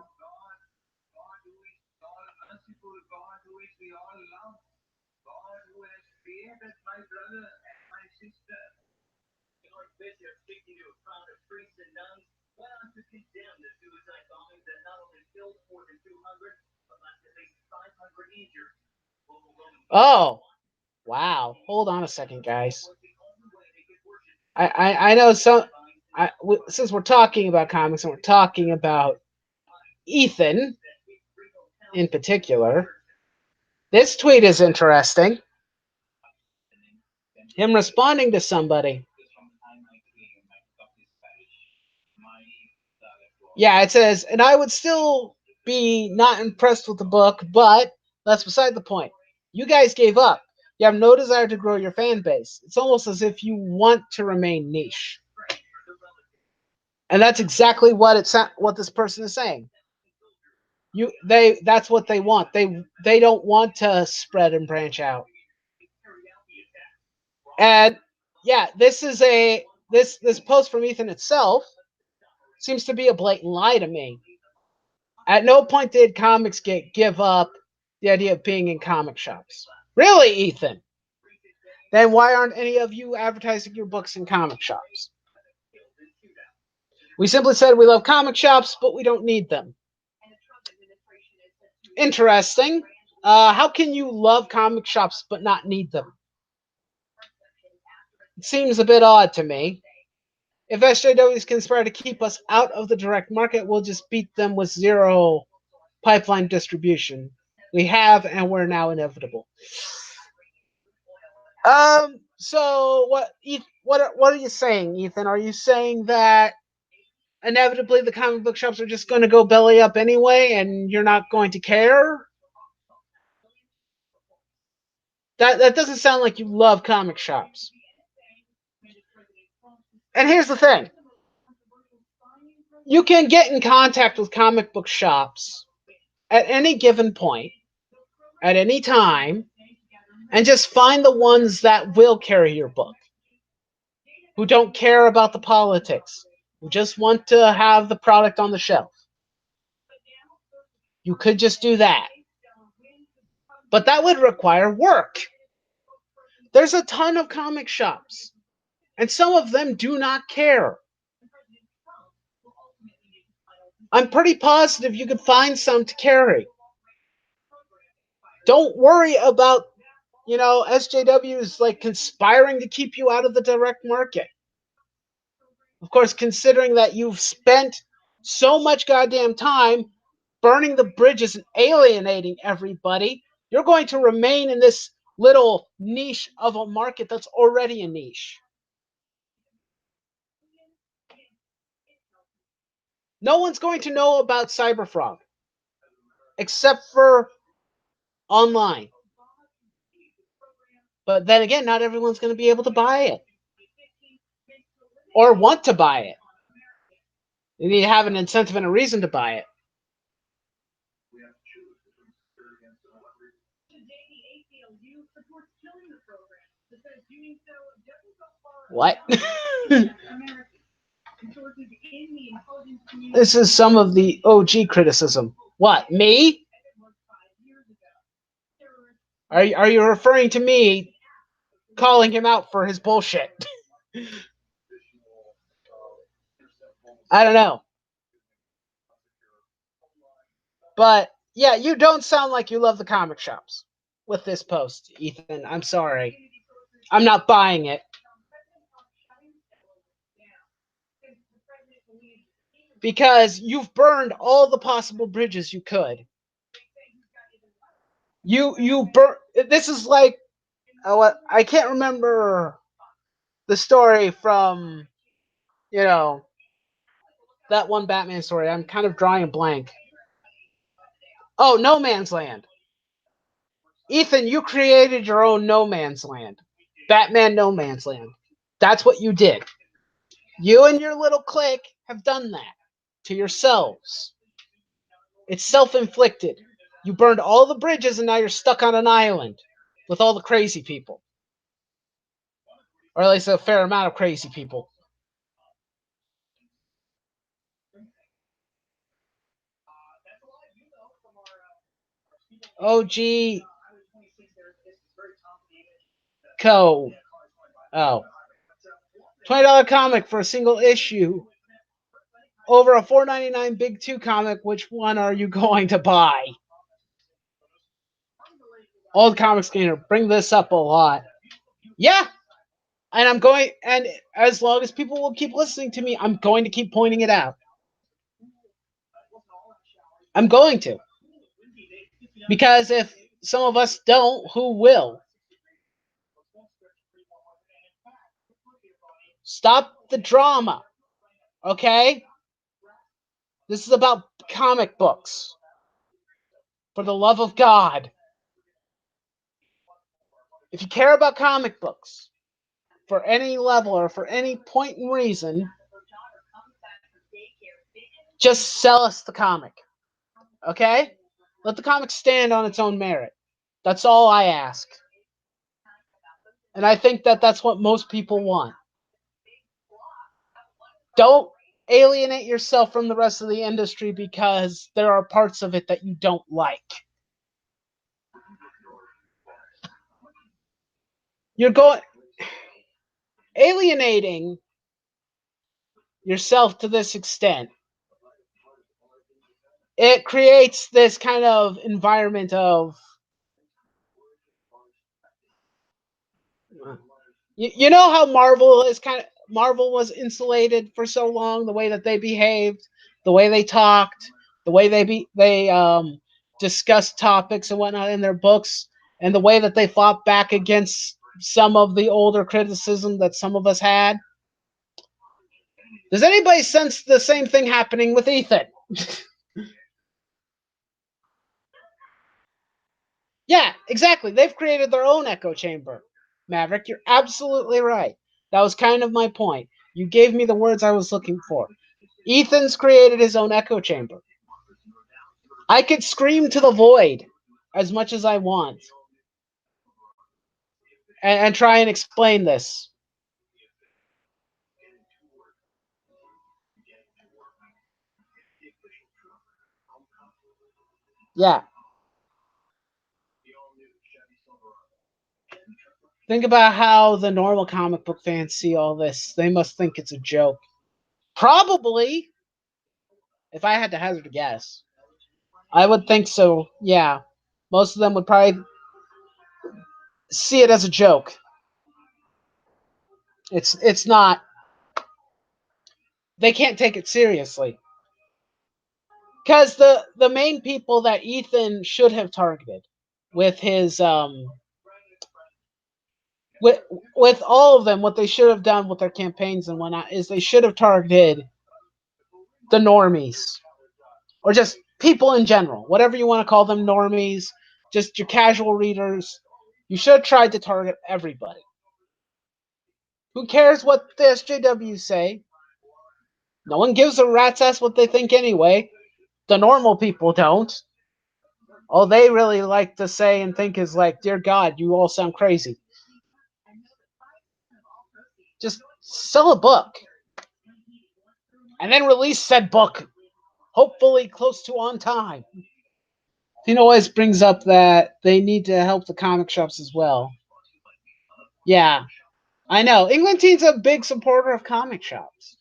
Oh, wow. Hold on a second, guys. I know some. Since we're talking about comics and we're talking about Ethan in particular, this tweet is interesting. Him responding to somebody. Yeah, it says, and I would still be not impressed with the book, but that's beside the point. You guys gave up. You have no desire to grow your fan base. It's almost as if you want to remain niche. And that's exactly what this person is saying. That's what they want. They don't want to spread and branch out. And yeah, this post from Ethan itself seems to be a blatant lie to me. At no point did comics give up the idea of being in comic shops. Really, Ethan? Then why aren't any of you advertising your books in comic shops? We simply said we love comic shops, but we don't need them. Interesting. How can you love comic shops but not need them? It seems a bit odd to me. If SJWs conspire to keep us out of the direct market, we'll just beat them with zero pipeline distribution. We have, and we're now inevitable. So what are you saying, Ethan? Are you saying that inevitably the comic book shops are just going to go belly up anyway, and you're not going to care? That doesn't sound like you love comic shops. And here's the thing. You can get in contact with comic book shops at any given point, at any time, and just find the ones that will carry your book, who don't care about the politics, who just want to have the product on the shelf. You could just do that. But that would require work. There's a ton of comic shops, and some of them do not care. I'm pretty positive you could find some to carry. Don't worry about, SJWs like conspiring to keep you out of the direct market. Of course, considering that you've spent so much goddamn time burning the bridges and alienating everybody, you're going to remain in this little niche of a market that's already a niche. No one's going to know about Cyberfrog except for online. But then again, not everyone's going to be able to buy it or want to buy it. You need to have an incentive and a reason to buy it. What? This is some of the OG criticism. What, me? Are you referring to me calling him out for his bullshit? I don't know. But yeah, you don't sound like you love the comic shops with this post, Ethan. I'm sorry. I'm not buying it. Because you've burned all the possible bridges you could. You burn. This is like what I can't remember the story from that one Batman story. I'm kind of drawing a blank. Oh, No Man's Land. Ethan, you created your own No Man's Land. Batman No Man's Land. That's what you did. You and your little clique have done that to yourselves. It's self-inflicted. You burned all the bridges and now you're stuck on an island with all the crazy people. Or at least a fair amount of crazy people. OG Co. Oh. $20 comic for a single issue. Over a $4.99 Big 2 comic, which one are you going to buy? Old Comic Scanner, bring this up a lot. Yeah, and as long as people will keep listening to me, I'm going to keep pointing it out. I'm going to. Because if some of us don't, who will? Stop the drama, okay? This is about comic books. For the love of God. If you care about comic books, for any level or for any point and reason, just sell us the comic. Okay? Let the comic stand on its own merit. That's all I ask. And I think that that's what most people want. Don't alienate yourself from the rest of the industry because there are parts of it that you don't like. You're going alienating yourself to this extent. It creates this kind of environment of you know how Marvel was insulated for so long, the way that they behaved, the way they talked, the way they discussed topics and whatnot in their books, and the way that they fought back against some of the older criticism that some of us had. Does anybody sense the same thing happening with Ethan? Yeah, exactly. They've created their own echo chamber. Maverick, you're absolutely right. That was kind of my point. You gave me the words I was looking for. Ethan's created his own echo chamber. I could scream to the void as much as I want and try and explain this. Yeah. Think about how the normal comic book fans see all this. They must think it's a joke. Probably, if I had to hazard a guess, I would think so. Yeah. Most of them would probably see it as a joke. It's not, they can't take it seriously. Because the main people that Ethan should have targeted with his with with all of them, what they should have done with their campaigns and whatnot is they should have targeted the normies or just people in general, whatever you want to call them, normies, just your casual readers. You should have tried to target everybody. Who cares what the SJWs say? No one gives a rat's ass what they think anyway. The normal people don't. All they really like to say and think is like, "Dear God, you all sound crazy." Just sell a book and then release said book, hopefully close to on time. Tina always brings up that they need to help the comic shops as well. Yeah, I know. Englandtine's a big supporter of comic shops.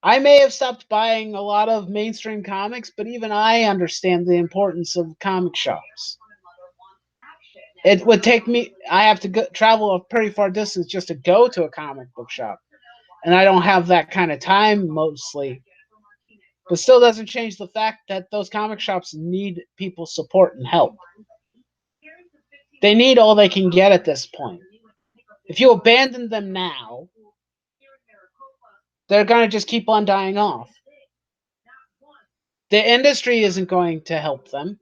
I may have stopped buying a lot of mainstream comics, but even I understand the importance of comic shops. It would take me, I have to travel a pretty far distance just to go to a comic book shop. And I don't have that kind of time mostly. But still doesn't change the fact that those comic shops need people's support and help. They need all they can get at this point. If you abandon them now, they're going to just keep on dying off. The industry isn't going to help them.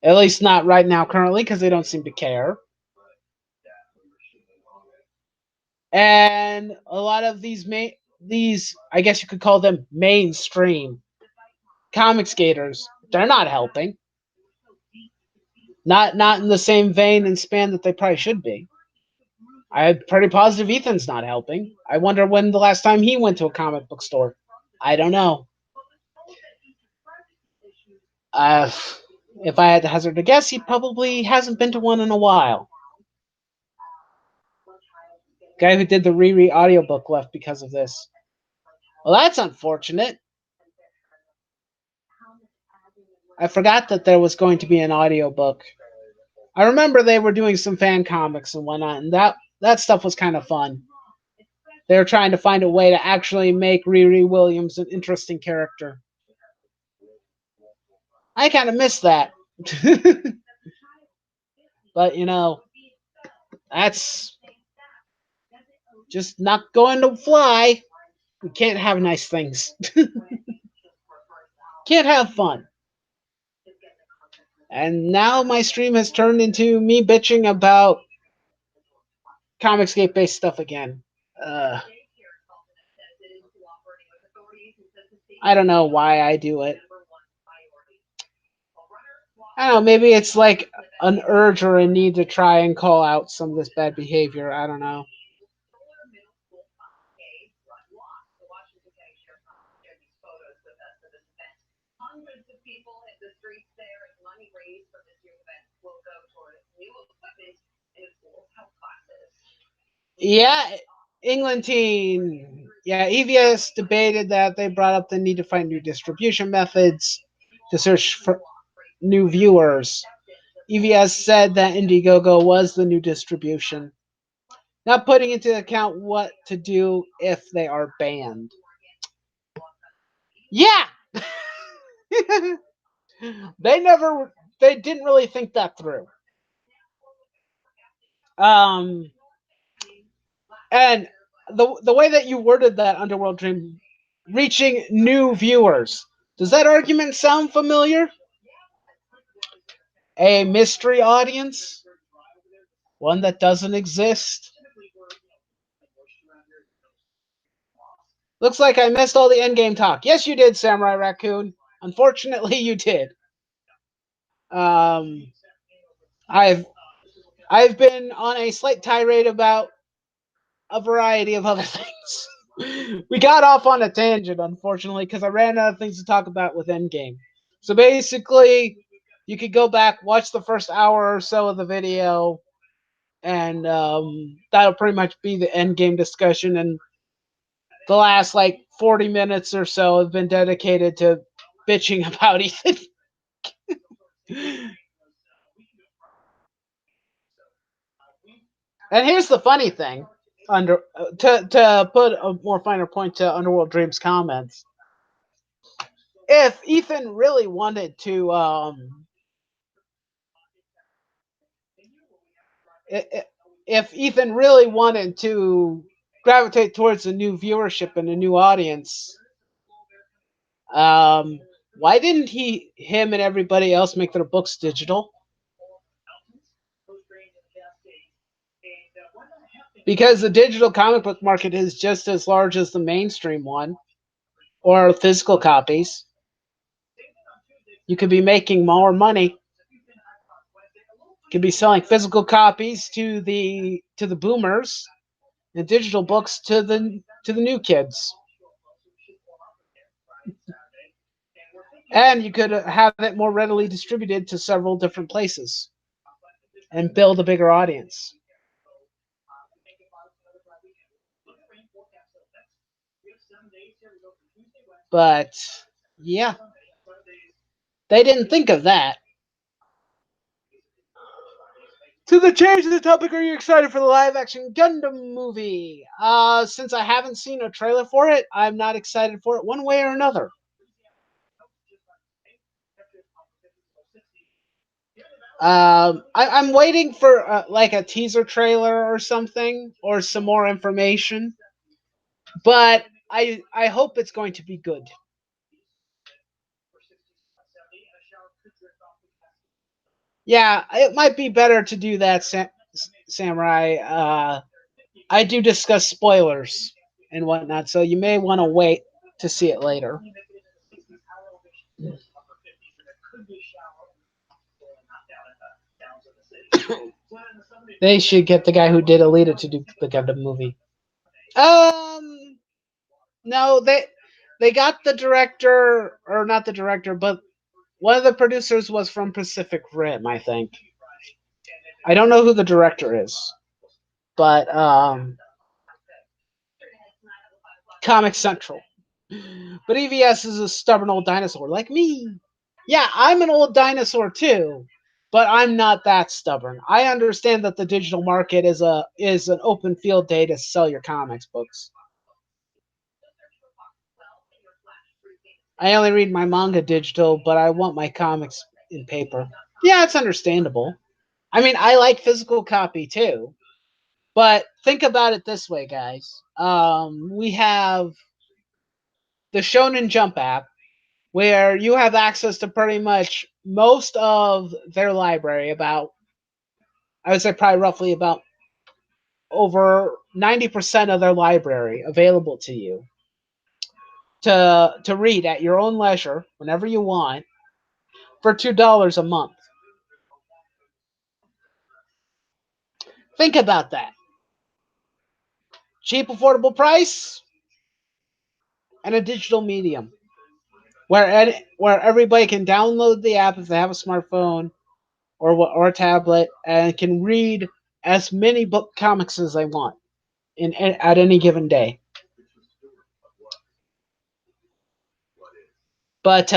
At least not right now, currently, because they don't seem to care. And a lot of these, I guess you could call them mainstream comic skaters, they're not helping. Not in the same vein and span that they probably should be. I'm pretty positive Ethan's not helping. I wonder when the last time he went to a comic book store. I don't know. Uh, if I had to hazard a guess, he probably hasn't been to one in a while. Guy who did the Riri audiobook left because of this. Well, that's unfortunate. I forgot that there was going to be an audiobook. I remember they were doing some fan comics and whatnot, and that stuff was kind of fun. They were trying to find a way to actually make Riri Williams an interesting character. I kind of miss that. But, that's just not going to fly. We can't have nice things. Can't have fun. And now my stream has turned into me bitching about Comicscape based stuff again. Uh, I don't know why I do it. I don't know, maybe it's like an urge or a need to try and call out some of this bad behavior. I don't know. Yeah, England team. Yeah, EVS debated that. They brought up the need to find new distribution methods to search for new viewers. EVS said that Indiegogo was the new distribution, not putting into account what to do if they are banned. Yeah, they never, they didn't really think that through. Um, and the way that you worded that Underworld Dream, reaching new viewers, does that argument sound familiar? A mystery audience, one that doesn't exist. Looks like I missed all the endgame talk. Yes, you did, Samurai Raccoon. Unfortunately, you did. Um, I've I've been on a slight tirade about a variety of other things. We got off on a tangent, unfortunately, because I ran out of things to talk about with Endgame. So basically, you could go back, watch the first hour or so of the video, and that'll pretty much be the Endgame discussion. And the last like 40 minutes or so have been dedicated to bitching about Ethan. And here's the funny thing, under to put a more finer point to Underworld Dreams comments. If Ethan really wanted to, if Ethan really wanted to gravitate towards a new viewership and a new audience, um, why didn't him and everybody else make their books digital? Because the digital comic book market is just as large as the mainstream one, or physical copies. You could be making more money. You could be selling physical copies to the boomers and digital books to the new kids. And you could have it more readily distributed to several different places and build a bigger audience. But yeah, they didn't think of that. To the change of the topic, are you excited for the live action Gundam movie? Since I haven't seen a trailer for it, I'm not excited for it one way or another. I'm waiting for like a teaser trailer or something, or some more information. But I hope it's going to be good. Yeah, it might be better to do that, Samurai. I do discuss spoilers and whatnot, so you may want to wait to see it later. They should get the guy who did Alita to do the Gundam movie. Um, no, they got the director, or not the director, but one of the producers was from Pacific Rim, I think. I don't know who the director is, but Comic Central. But EVS is a stubborn old dinosaur like me. Yeah, I'm an old dinosaur too, but I'm not that stubborn. I understand that the digital market is an open field day to sell your comics books. I only read my manga digital, but I want my comics in paper. Yeah, it's understandable. I mean, I like physical copy too, but think about it this way, guys. We have the Shonen Jump app, where you have access to pretty much most of their library. About, I would say, probably roughly about over 90% of their library available to you. to read at your own leisure whenever you want for $2 a month. Think about that. Cheap, affordable price, and a digital medium where everybody can download the app if they have a smartphone or a tablet and can read as many book comics as they want at any given day. But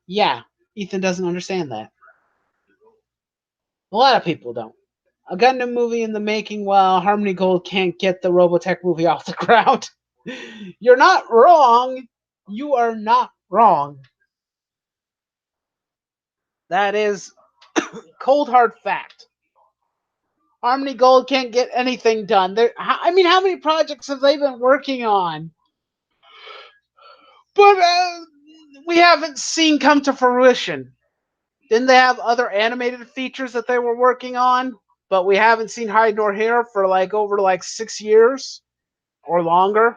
yeah, Ethan doesn't understand that. A lot of people don't. A Gundam movie in the making while Harmony Gold can't get the Robotech movie off the ground. You're not wrong. You are not wrong. That is cold hard fact. Harmony Gold can't get anything done. I mean, how many projects have they been working on? But we haven't seen come to fruition. Didn't they have other animated features that they were working on? But we haven't seen hide nor hair for over 6 years or longer.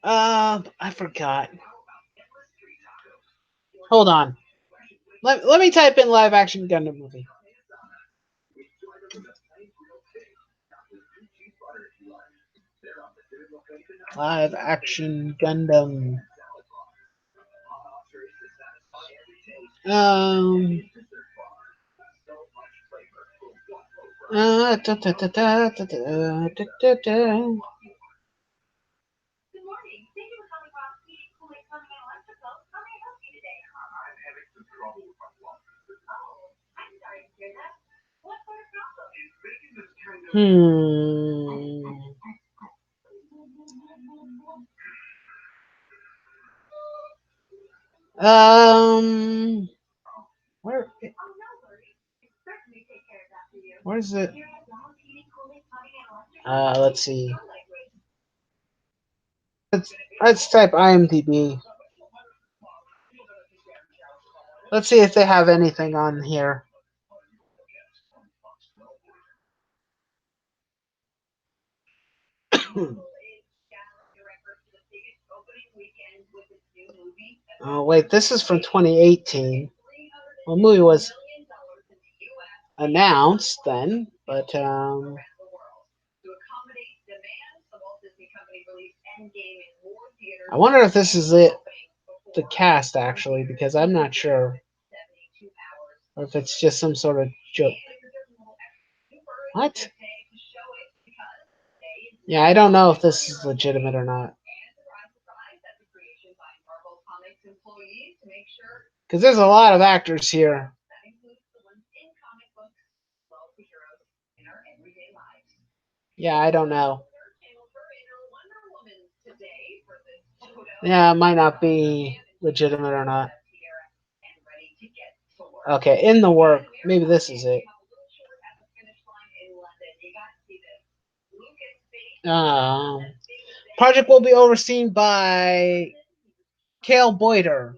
I forgot. Hold on. Let me type in live action Gundam movie. Live action Gundam. Um. Da, da, da, da, da, da, da, da. Hmm. Um. Where? Where's it? Let's see. Let's type IMDb. Let's see if they have anything on here. Oh wait, this is from 2018. Well, the movie was announced then, but I wonder if this is the cast actually, because I'm not sure, or if it's just some sort of joke. What? Yeah, I don't know if this is legitimate or not. Because there's a lot of actors here. Yeah, I don't know. Yeah, it might not be legitimate or not. Okay, in the work. Maybe this is it. Um, project will be overseen by Cale Boyder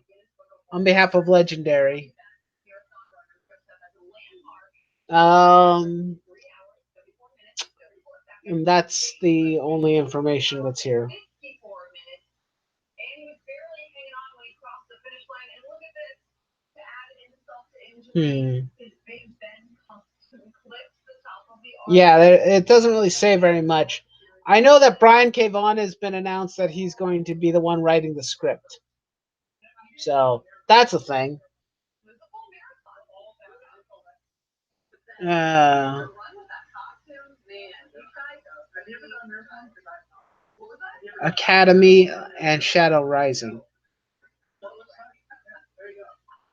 on behalf of Legendary. Um, and that's the only information that's here. Hmm. Yeah, it doesn't really say very much. I know that Brian K. Vaughan has been announced that he's going to be the one writing the script. So that's a thing. Uh, Academy and Shadow Rising.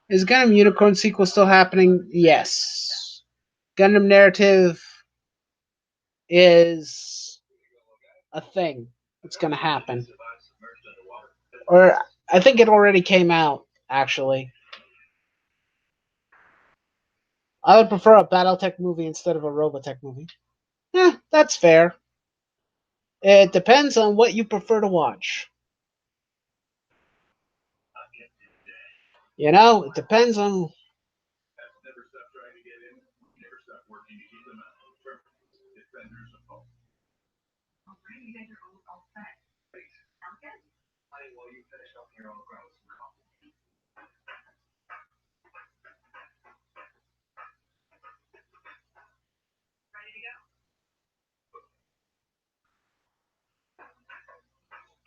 Is Gundam Unicorn sequel still happening? Yes. Gundam Narrative is a thing. It's going to happen. Or I think it already came out, actually. I would prefer a Battletech movie instead of a Robotech movie. That's fair. It depends on what you prefer to watch. It depends on.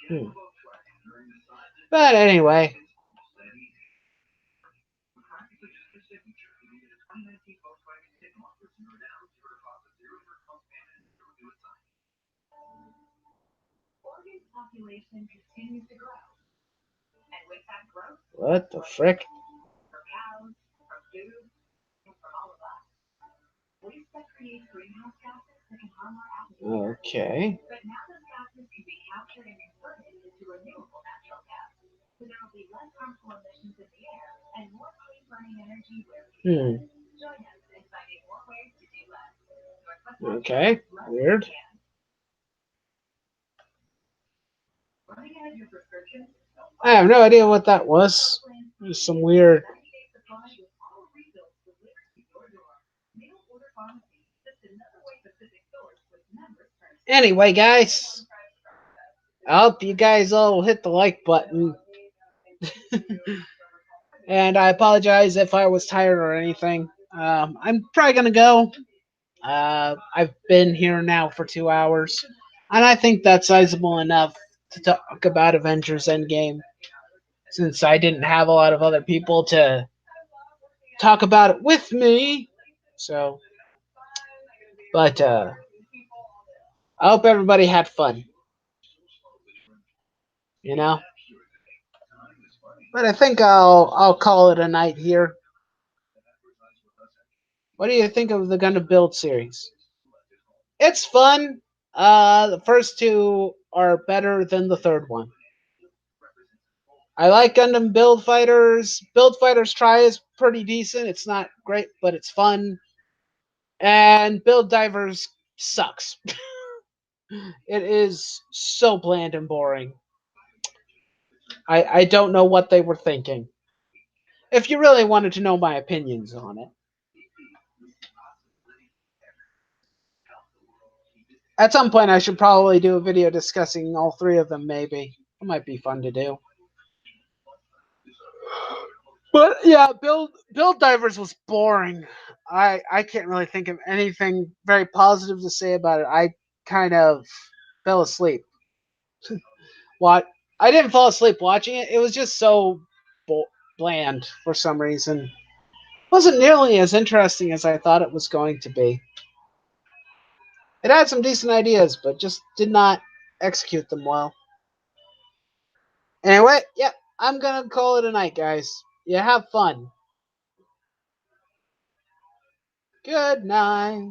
Hmm. But anyway, what the frick? Okay. Hmm. Okay. Weird. I have no idea what that was. It was some weird. Anyway, guys, I hope you guys all hit the like button. And I apologize if I was tired or anything. I'm probably gonna go. I've been here now for 2 hours, and I think that's sizable enough to talk about Avengers Endgame, since I didn't have a lot of other people to talk about it with me. So, but I hope everybody had fun. You know. But I think I'll call it a night here. What do you think of the Gundam Build series? It's fun. The first two are better than the third one. I like Gundam Build Fighters. Build Fighters Try is pretty decent. It's not great, but it's fun. And Build Divers sucks. It is so bland and boring. I don't know what they were thinking. If you really wanted to know my opinions on it, at some point I should probably do a video discussing all three of them. Maybe it might be fun to do. But yeah, Build Divers was boring. I can't really think of anything very positive to say about it. I kind of fell asleep. What I didn't fall asleep watching it. It was just so bland for some reason. It wasn't nearly as interesting as I thought it was going to be. It had some decent ideas, but just did not execute them well. Anyway, yeah, I'm gonna call it a night, guys. You have fun. Good night.